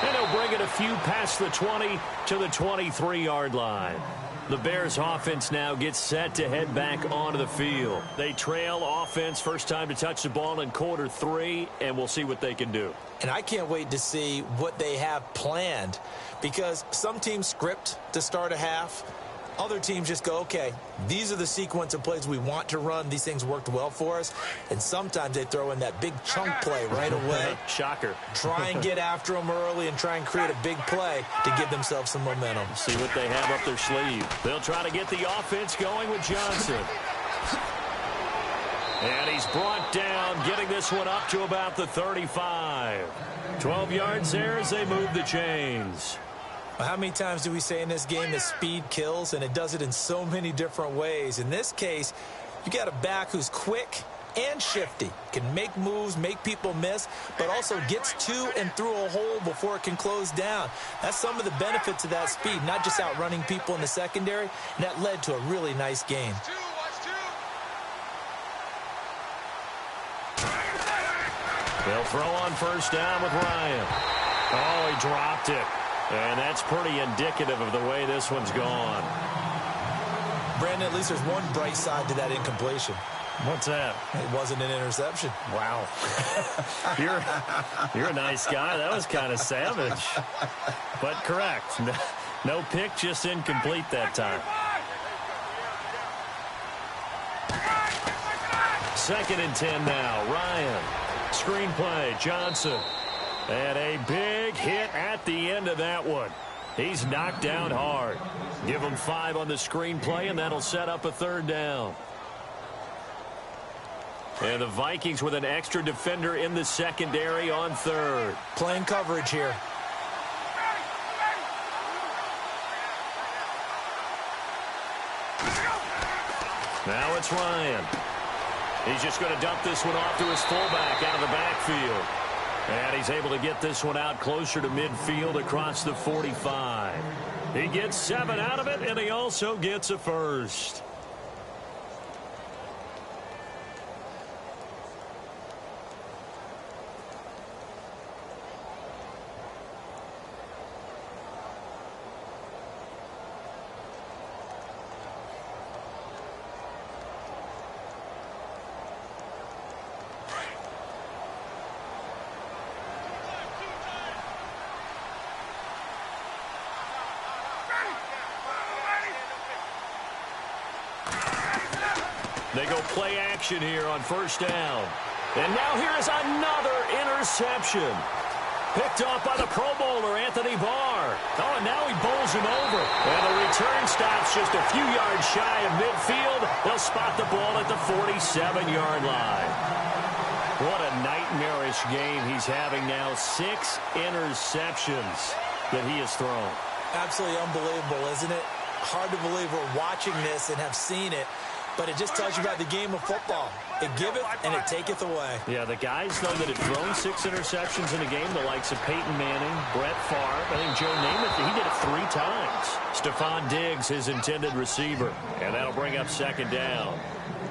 And he'll bring it a few past the 20 to the 23-yard line. The Bears offense now gets set to head back onto the field. They trail offense, first time to touch the ball in quarter 3, and we'll see what they can do. And I can't wait to see what they have planned, because some teams script to start a half. Other teams just go, okay, these are the sequence of plays we want to run. These things worked well for us. And sometimes they throw in that big chunk play right away. Shocker. Try and get after them early and try and create a big play to give themselves some momentum. See what they have up their sleeve. They'll try to get the offense going with Johnson. And he's brought down, getting this one up to about the 35. 12 yards there as they move the chains. How many times do we say in this game that speed kills, and it does it in so many different ways? In this case, you got a back who's quick and shifty, can make moves, make people miss, but also gets to and through a hole before it can close down. That's some of the benefits of that speed, not just outrunning people in the secondary, and that led to a really nice game. They'll throw on first down with Ryan. Oh, he dropped it. And that's pretty indicative of the way this one's gone. Brandon, at least there's one bright side to that incompletion. What's that? It wasn't an interception. Wow. You're a nice guy. That was kind of savage. But correct. No pick, just incomplete that time. Second and 10 now. Ryan. Screen play. Johnson. And a big hit at the end of that one. He's knocked down hard. Give him 5 on the screenplay, and that'll set up a 3rd down. And the Vikings with an extra defender in the secondary on 3rd. Playing coverage here. Now it's Ryan. He's just going to dump this one off to his fullback out of the backfield. And he's able to get this one out closer to midfield across the 45. He gets 7 out of it, and he also gets a first. They go play action here on 1st down. And now here is another interception. Picked off by the Pro Bowler, Anthony Barr. Oh, and now he bowls him over. And the return stops just a few yards shy of midfield. They'll spot the ball at the 47-yard line. What a nightmarish game he's having now. 6 interceptions that he has thrown. Absolutely unbelievable, isn't it? Hard to believe we're watching this and have seen it. But it just tells you about the game of football. It giveth and it taketh away. Yeah, the guys, though, that have thrown 6 interceptions in a game, the likes of Peyton Manning, Brett Favre, I think Joe Namath, he did it 3 times. Stephon Diggs, his intended receiver. And that'll bring up 2nd down.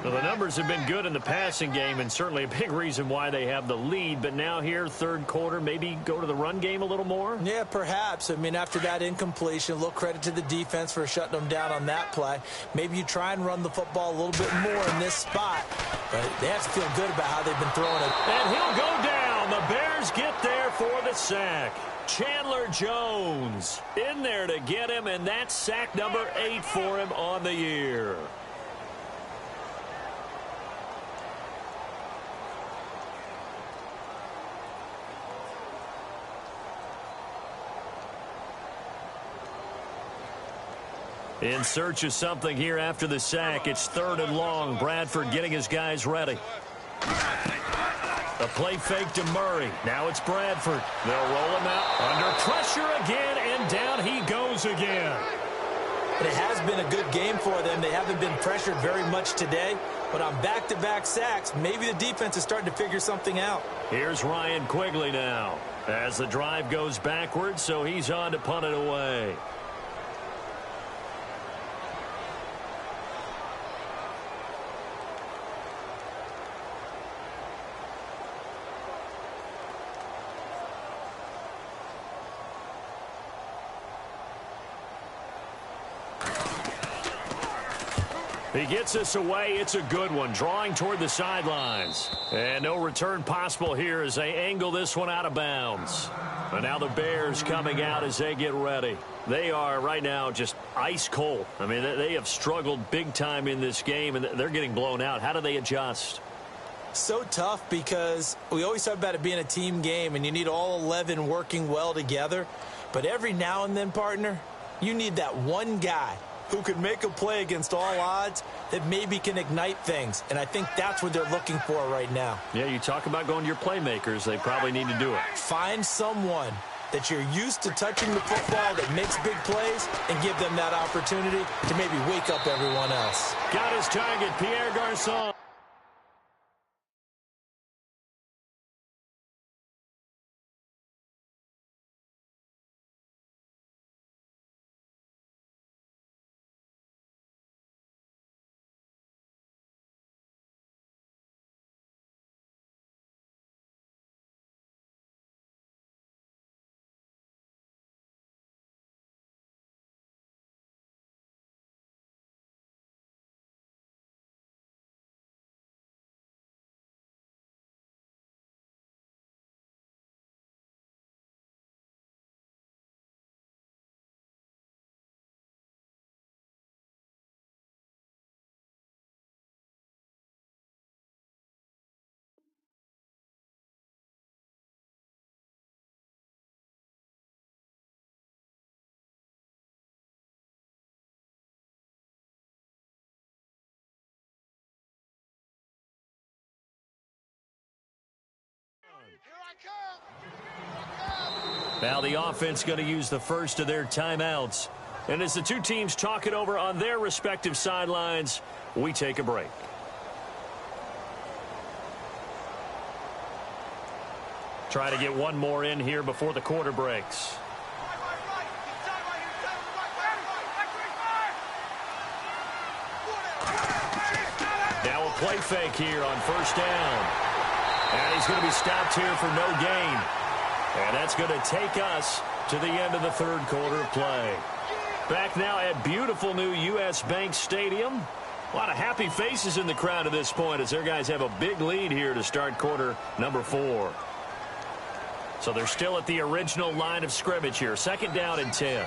Well, the numbers have been good in the passing game, and certainly a big reason why they have the lead. But now here, 3rd quarter, maybe go to the run game a little more? Yeah, perhaps. I mean, after that incompletion, a little credit to the defense for shutting them down on that play. Maybe you try and run the football a little bit more in this spot. But they have to feel good about how they've been throwing it. And he'll go down. The Bears get there for the sack. Chandler Jones in there to get him, and that's sack number 8 for him on the year. In search of something here after the sack. It's 3rd and long. Bradford getting his guys ready. A play fake to Murray. Now it's Bradford. They'll roll him out. Under pressure again, and down he goes again. It has been a good game for them. They haven't been pressured very much today. But on back-to-back sacks, maybe the defense is starting to figure something out. Here's Ryan Quigley now. As the drive goes backwards, so he's on to punt it away. He gets us away. It's a good one. Drawing toward the sidelines. And no return possible here as they angle this one out of bounds. And now the Bears coming out as they get ready. They are right now just ice cold. I mean, they have struggled big time in this game, and they're getting blown out. How do they adjust? So tough because we always talk about it being a team game, and you need all 11 working well together. But every now and then, partner, you need that one guy who can make a play against all odds that maybe can ignite things. And I think that's what they're looking for right now. Yeah, you talk about going to your playmakers. They probably need to do it. Find someone that you're used to touching the football that makes big plays and give them that opportunity to maybe wake up everyone else. Got his target, Pierre Garçon. Now the offense going to use the first of their timeouts. And as the two teams talk it over on their respective sidelines, we take a break. Try to get one more in here before the quarter breaks. Now a play fake here on first down. And he's going to be stopped here for no gain. And that's going to take us to the end of the third quarter of play. Back now at beautiful new U.S. Bank Stadium. A lot of happy faces in the crowd at this point as their guys have a big lead here to start quarter number 4. So they're still at the original line of scrimmage here. Second down and 10.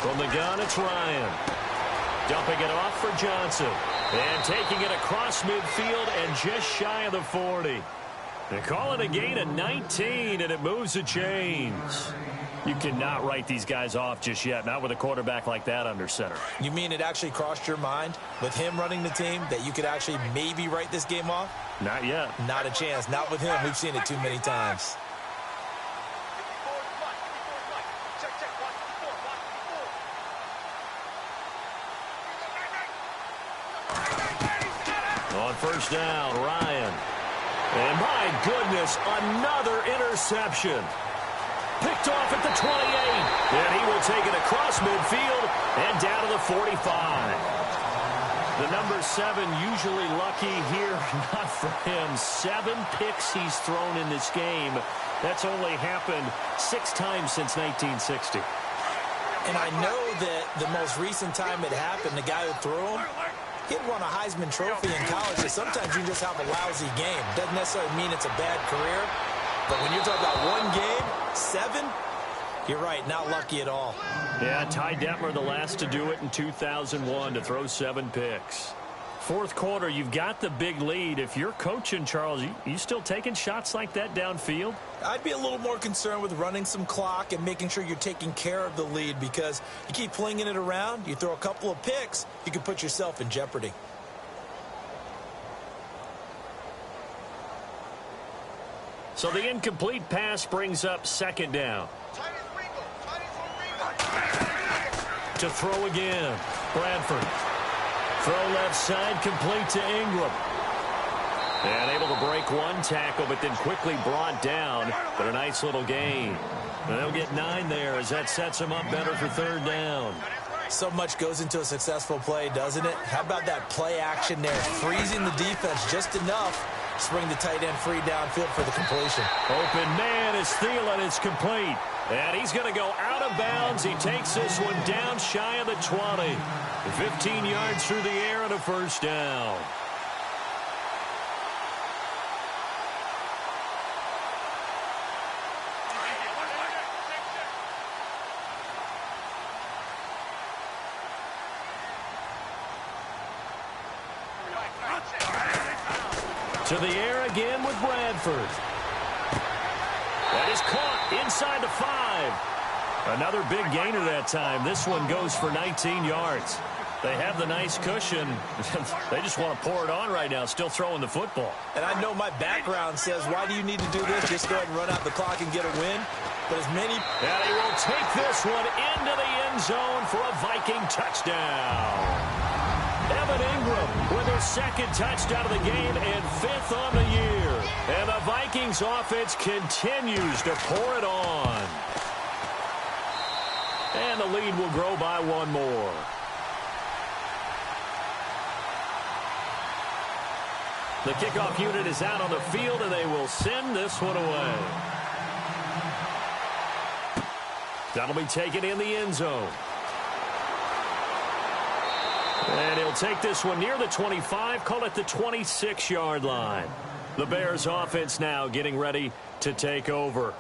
From the gun, it's Ryan. Dumping it off for Johnson. And taking it across midfield and just shy of the 40. They call it a gain of 19, and it moves the chains. You cannot write these guys off just yet, not with a quarterback like that under center. You mean it actually crossed your mind with him running the team that you could actually maybe write this game off? Not yet. Not a chance. Not with him. We've seen it too many times. On first down, Ryan. And my goodness, another interception. Picked off at the 28. And he will take it across midfield and down to the 45. The number 7 usually lucky here. Not for him. 7 picks he's thrown in this game. That's only happened 6 times since 1960. And I know that the most recent time it happened, the guy who threw him, he'd won a Heisman Trophy in college, so sometimes you just have a lousy game. Doesn't necessarily mean it's a bad career, but when you're talking about one game, 7, you're right, not lucky at all. Yeah, Ty Detmer, the last to do it in 2001, to throw 7 picks. Fourth quarter, you've got the big lead. If you're coaching, Charles, you still taking shots like that downfield? I'd be a little more concerned with running some clock and making sure you're taking care of the lead, because you keep flinging it around, you throw a couple of picks, you can put yourself in jeopardy. So the incomplete pass brings up second down. To throw again, Bradford. Throw left side, complete to Ingram. And able to break one tackle, but then quickly brought down. But a nice little gain. And they'll get 9 there as that sets them up better for third down. So much goes into a successful play, doesn't it? How about that play action there? Freezing the defense just enough to bring the tight end free downfield for the completion. Open man is Thielen. It's complete. And he's going to go out of bounds. He takes this one down shy of the 20. 15 yards through the air and a first down. To the air again with Bradford. That is caught inside the 5. Another big gainer that time. This one goes for 19 yards. They have the nice cushion. They just want to pour it on right now, still throwing the football. And I know my background says, why do you need to do this? Just go ahead and run out the clock and get a win. But as many... And he will take this one into the end zone for a Viking touchdown. Evan Ingram with his second touchdown of the game and 5th on the year. And the Vikings offense continues to pour it on. And the lead will grow by 1 more. The kickoff unit is out on the field, and they will send this one away. That'll be taken in the end zone. And he'll take this one near the 25, call it the 26-yard line. The Bears offense now getting ready to take over.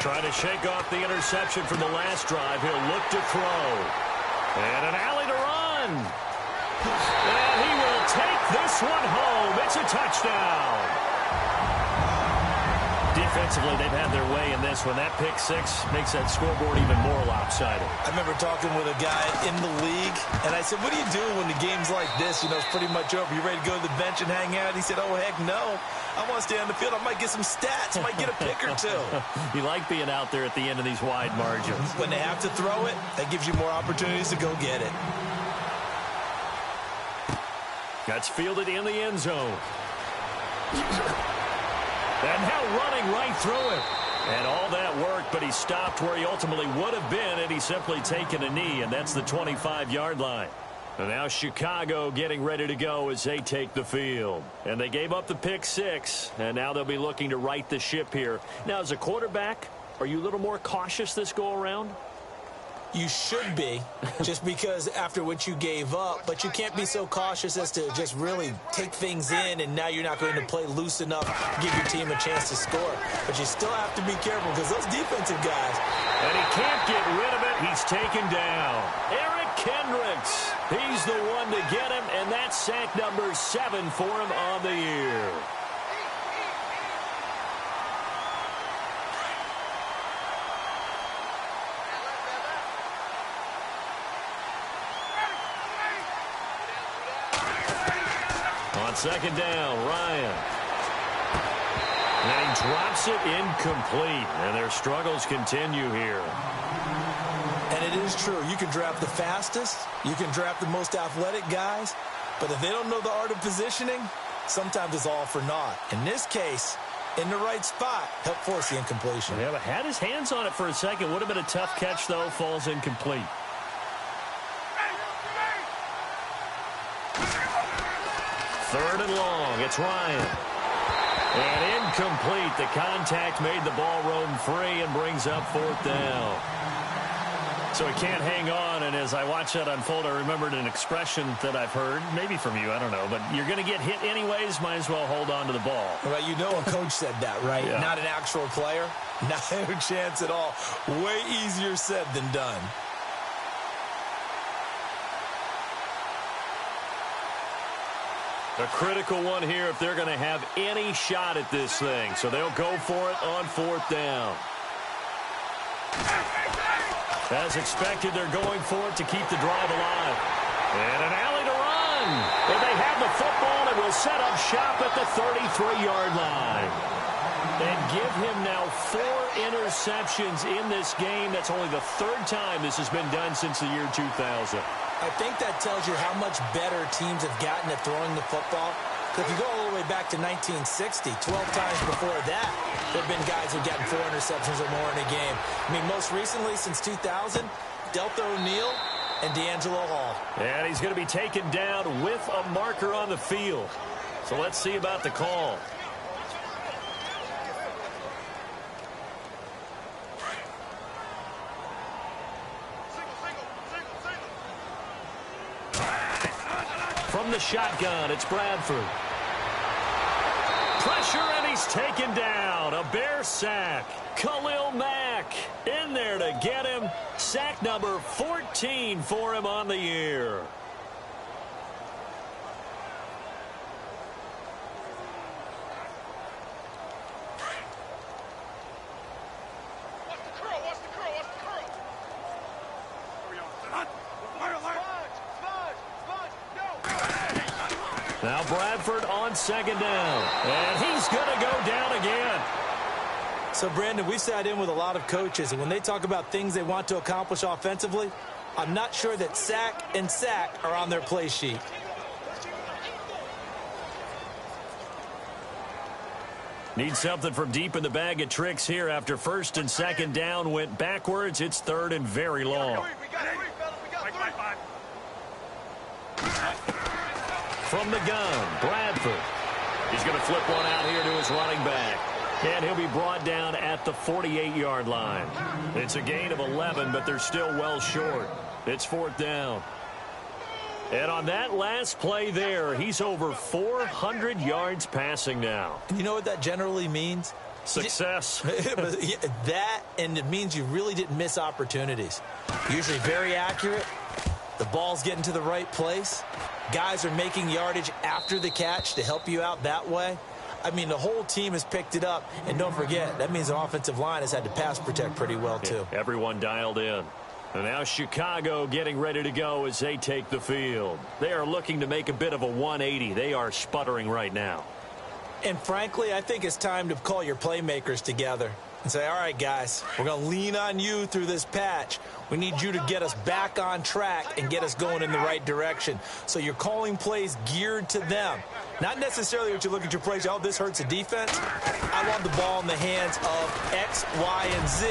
Trying to shake off the interception from the last drive. He'll look to throw. And an alley to run. And he will take this one home. It's a touchdown. Defensively, they've had their way in this one. That pick six makes that scoreboard even more lopsided. I remember talking with a guy in the league, and I said, what do you do when the game's like this? You know, it's pretty much over. You ready to go to the bench and hang out? He said, oh, heck no. I want to stay on the field. I might get some stats. I might get a pick or two. You like being out there at the end of these wide margins. When they have to throw it, that gives you more opportunities to go get it. That's fielded in the end zone. And now running right through it. And all that work, but he stopped where he ultimately would have been had he simply taken a knee, and that's the 25-yard line. And now Chicago getting ready to go as they take the field. And they gave up the pick six, and now they'll be looking to right the ship here. Now, as a quarterback, are you a little more cautious this go-around? You should be, just because after what you gave up, but you can't be so cautious as to just really take things in, and now you're not going to play loose enough to give your team a chance to score. But you still have to be careful because those defensive guys. And he can't get rid of it. He's taken down. Eric Kendricks, he's the one to get him, and that's sack number 7 for him on the year. Second down, Ryan. And he drops it incomplete. And their struggles continue here. And it is true. You can draft the fastest. You can draft the most athletic guys. But if they don't know the art of positioning, sometimes it's all for naught. In this case, in the right spot, help force the incompletion. Yeah, but had his hands on it for a second. Would have been a tough catch, though. Falls incomplete. Third and long. It's Ryan. And incomplete. The contact made the ball roam free and brings up fourth down. So he can't hang on, and as I watch that unfold, I remembered an expression that I've heard, maybe from you, I don't know, but you're going to get hit anyways, might as well hold on to the ball. Well, you know a coach said that, right? Yeah. Not an actual player. No chance at all. Way easier said than done. A critical one here if they're going to have any shot at this thing. So they'll go for it on fourth down. As expected, they're going for it to keep the drive alive. And an alley to run. And they have the football and will set up shop at the 33-yard line. And give him now 4 interceptions in this game. That's only the 3rd time this has been done since the year 2000. I think that tells you how much better teams have gotten at throwing the football. If you go all the way back to 1960, 12 times before that, there have been guys who've gotten 4 interceptions or more in a game. I mean, most recently, since 2000, Delta O'Neal and D'Angelo Hall. And he's going to be taken down with a marker on the field. So let's see about the call. From the shotgun, it's Bradford. Pressure, and he's taken down. A Bear sack. Khalil Mack in there to get him. Sack number 14 for him on the year. Now Bradford on second down. And he's going to go down again. So, Brandon, we sat in with a lot of coaches, and when they talk about things they want to accomplish offensively, I'm not sure that sack and sack are on their play sheet. Need something from deep in the bag of tricks here after first and second down went backwards. It's third and very long. From the gun, Bradford. He's going to flip one out here to his running back. And he'll be brought down at the 48-yard line. It's a gain of 11, but they're still well short. It's fourth down. And on that last play there, he's over 400 yards passing now. You know what that generally means? Success. That, and it means you really didn't miss opportunities. Usually very accurate. The ball's getting to the right place. Guys are making yardage after the catch to help you out that way. I mean, the whole team has picked it up. And don't forget, that means the offensive line has had to pass protect pretty well, too. Yeah, everyone dialed in. And now Chicago getting ready to go as they take the field. They are looking to make a bit of a 180. They are sputtering right now. And frankly, I think it's time to call your playmakers together and say, all right, guys, we're going to lean on you through this patch. We need you to get us back on track and get us going in the right direction. So you're calling plays geared to them. Not necessarily what you look at your plays, oh, this hurts the defense. I want the ball in the hands of X, Y, and Z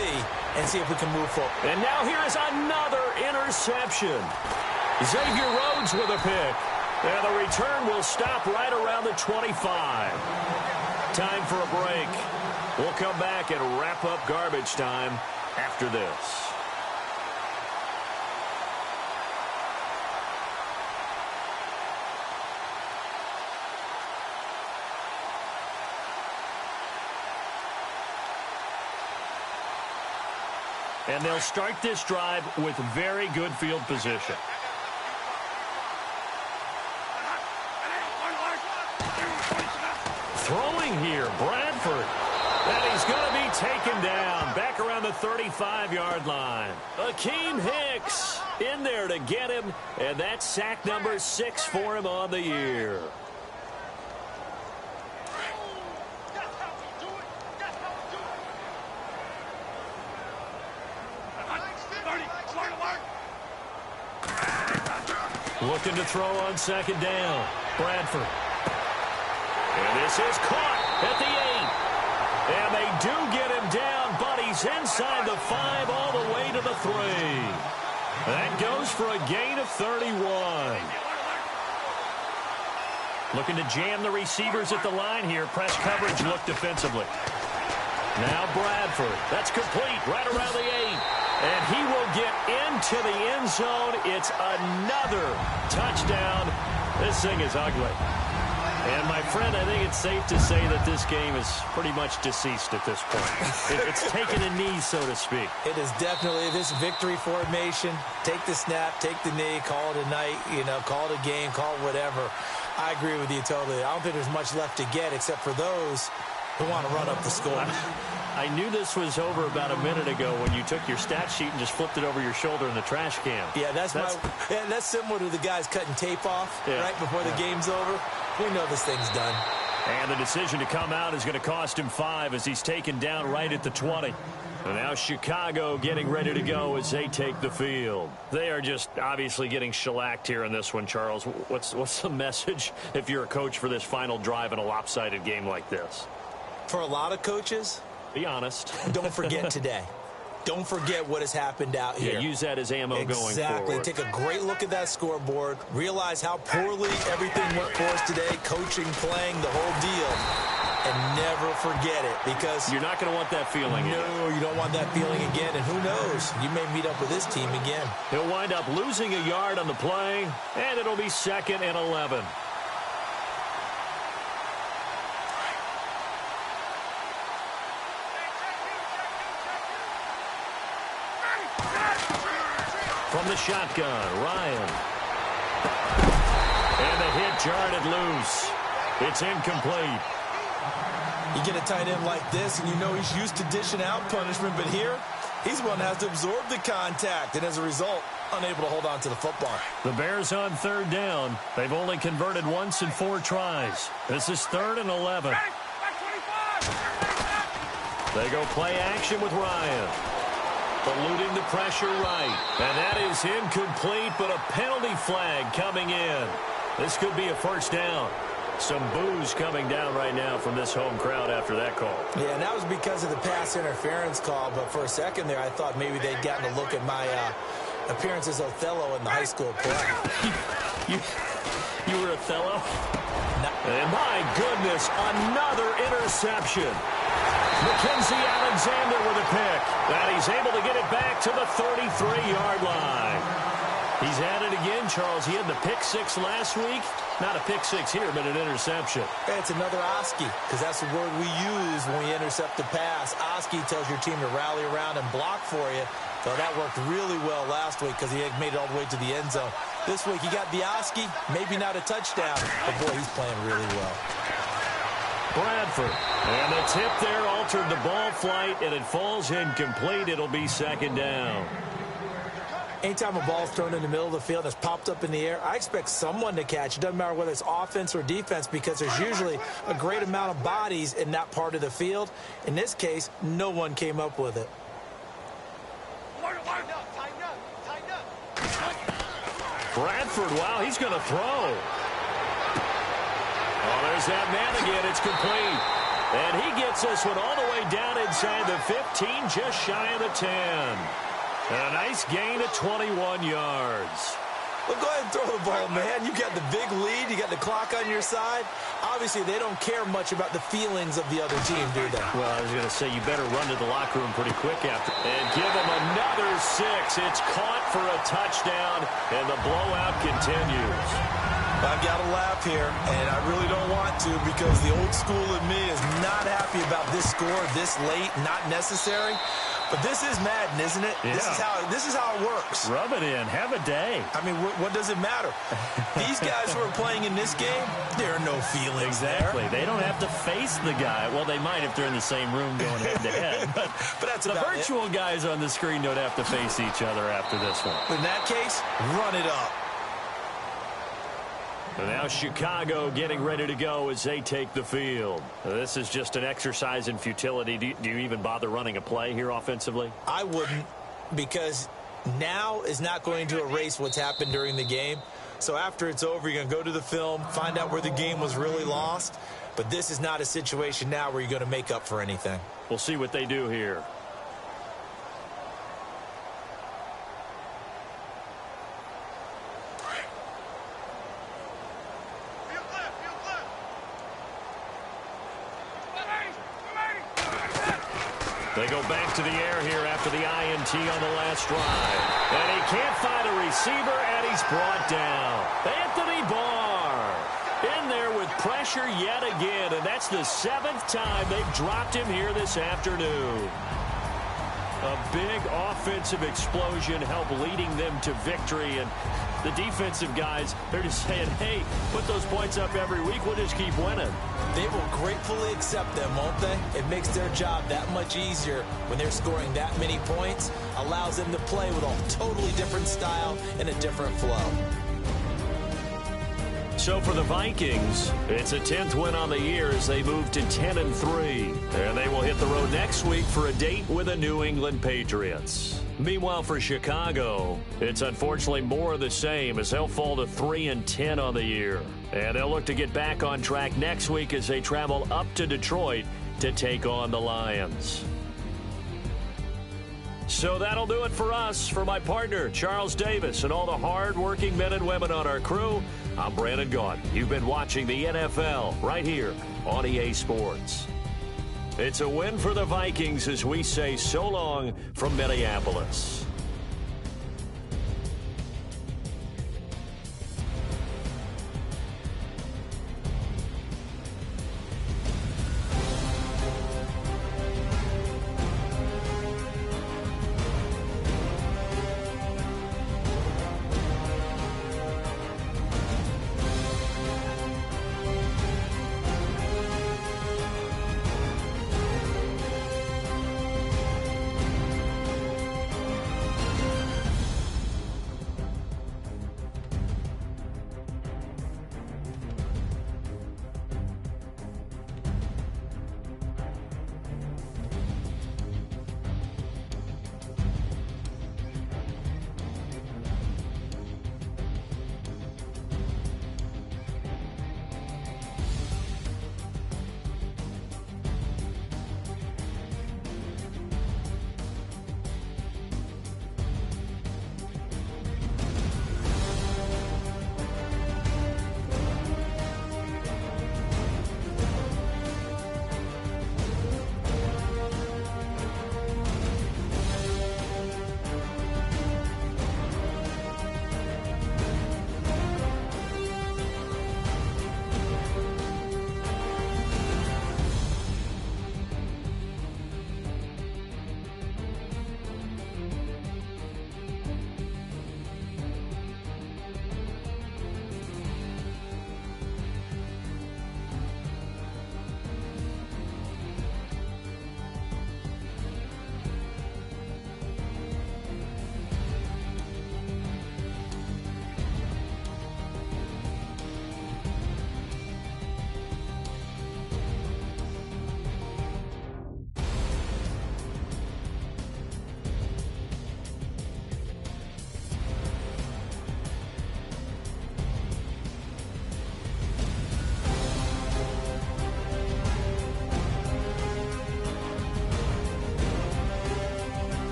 and see if we can move forward. And now here is another interception. Xavier Rhodes with a pick. And the return will stop right around the 25. Time for a break. We'll come back and wrap up garbage time after this. And they'll start this drive with very good field position. Throwing here, Bradford. And he's going to be taken down back around the 35-yard line. Akeem Hicks in there to get him, and that's sack number 6 for him on the year. Looking to throw on second down. Bradford. And this is caught at the 8. And they do get him down, but he's inside the 5 all the way to the 3. That goes for a gain of 31. Looking to jam the receivers at the line here. Press coverage look defensively. Now Bradford. That's complete right around the 8. And he will get into the end zone. It's another touchdown. This thing is ugly. And, my friend, I think it's safe to say that this game is pretty much deceased at this point. It's taken a knee, so to speak. It is definitely this victory formation. Take the snap, take the knee, call it a night, call it a game, call it whatever. I agree with you totally. I don't think there's much left to get except for those who want to run up the score. I knew this was over about a minute ago when you took your stat sheet and just flipped it over your shoulder in the trash can. Yeah, that's similar to the guys cutting tape off right before the game's over. We know this thing's done. And the decision to come out is going to cost him 5 as he's taken down right at the 20. And now Chicago getting ready to go as they take the field. They are just obviously getting shellacked here in this one, Charles. What's the message if you're a coach for this final drive in a lopsided game like this? For a lot of coaches, be honest. Don't forget today. Don't forget what has happened out here. Yeah, use that as ammo going forward. Exactly. Take a great look at that scoreboard. Realize how poorly everything went for us today. Coaching, playing, the whole deal. And never forget it because you're not going to want that feeling again. No, you don't want that feeling again. And who knows? You may meet up with this team again. He'll wind up losing a yard on the play, and it'll be 2nd and 11. From the shotgun, Ryan. And the hit jarred loose. It's incomplete. You get a tight end like this, and you know he's used to dishing out punishment, but here, he's one that has to absorb the contact, and as a result, unable to hold on to the football. The Bears on 3rd down. They've only converted once in 4 tries. This is 3rd and 11. They go play action with Ryan. Eluding the pressure right. And that is incomplete, but a penalty flag coming in. This could be a 1st down. Some boos coming down right now from this home crowd after that call. Yeah, and that was because of the pass interference call. But for a second there, I thought maybe they'd gotten a look at my appearance as Othello in the high school play. You were Othello? No. And my goodness, another interception. Mackenzie Alexander with a pick. And he's able to get it back to the 33-yard line. He's at it again, Charles. He had the pick six last week. Not a pick six here, but an interception. It's another Oski, because that's the word we use when we intercept the pass. Oski tells your team to rally around and block for you. So that worked really well last week because he had made it all the way to the end zone. This week he got the Oski, maybe not a touchdown, but boy, he's playing really well. Bradford. And the tip there altered the ball flight, and it falls incomplete. It'll be second down. Anytime a ball's thrown in the middle of the field and it's popped up in the air, I expect someone to catch. It doesn't matter whether it's offense or defense because there's usually a great amount of bodies in that part of the field. In this case, no one came up with it. Bradford, wow, he's going to throw. Oh, there's that man again. It's complete. And he gets this one all the way down inside the 15, just shy of the 10. And a nice gain of 21 yards. Well, go ahead and throw the ball, man. You got the big lead. You got the clock on your side. Obviously, they don't care much about the feelings of the other team, do they? Well, I was going to say, you better run to the locker room pretty quick after. And give them another 6. It's caught for a touchdown, and the blowout continues. I've got to laugh here, and I really don't want to because the old school in me is not happy about this score this late, not necessary. But this is Madden, isn't it? Yeah. This is how it works. Rub it in. Have a day. I mean, what does it matter? These guys who are playing in this game, there are no feelings exactly. there. They don't have to face the guy. Well, they might if they're in the same room going head-to-head. But that's the virtual guys on the screen don't have to face each other after this one. In that case, run it up. And now Chicago getting ready to go as they take the field. This is just an exercise in futility. Do you even bother running a play here offensively? I wouldn't, because now is not going to erase what's happened during the game. So after it's over, you're going to go to the film, find out where the game was really lost. But this is not a situation now where you're going to make up for anything. We'll see what they do here. They go back to the air here after the INT on the last drive. And he can't find a receiver, and he's brought down. Anthony Barr in there with pressure yet again, and that's the 7th time they've dropped him here this afternoon. A big offensive explosion helped leading them to victory, and the defensive guys, they're just saying, hey, put those points up every week, we'll just keep winning. They will gratefully accept them, won't they? It makes their job that much easier when they're scoring that many points, allows them to play with a totally different style and a different flow. So for the Vikings, it's a 10th win on the year as they move to 10-3. And they will hit the road next week for a date with the New England Patriots. Meanwhile, for Chicago, it's unfortunately more of the same as they'll fall to 3-10 on the year. And they'll look to get back on track next week as they travel up to Detroit to take on the Lions. So that'll do it for us. For my partner, Charles Davis, and all the hard-working men and women on our crew, I'm Brandon Gaudin. You've been watching the NFL right here on EA Sports. It's a win for the Vikings as we say so long from Minneapolis.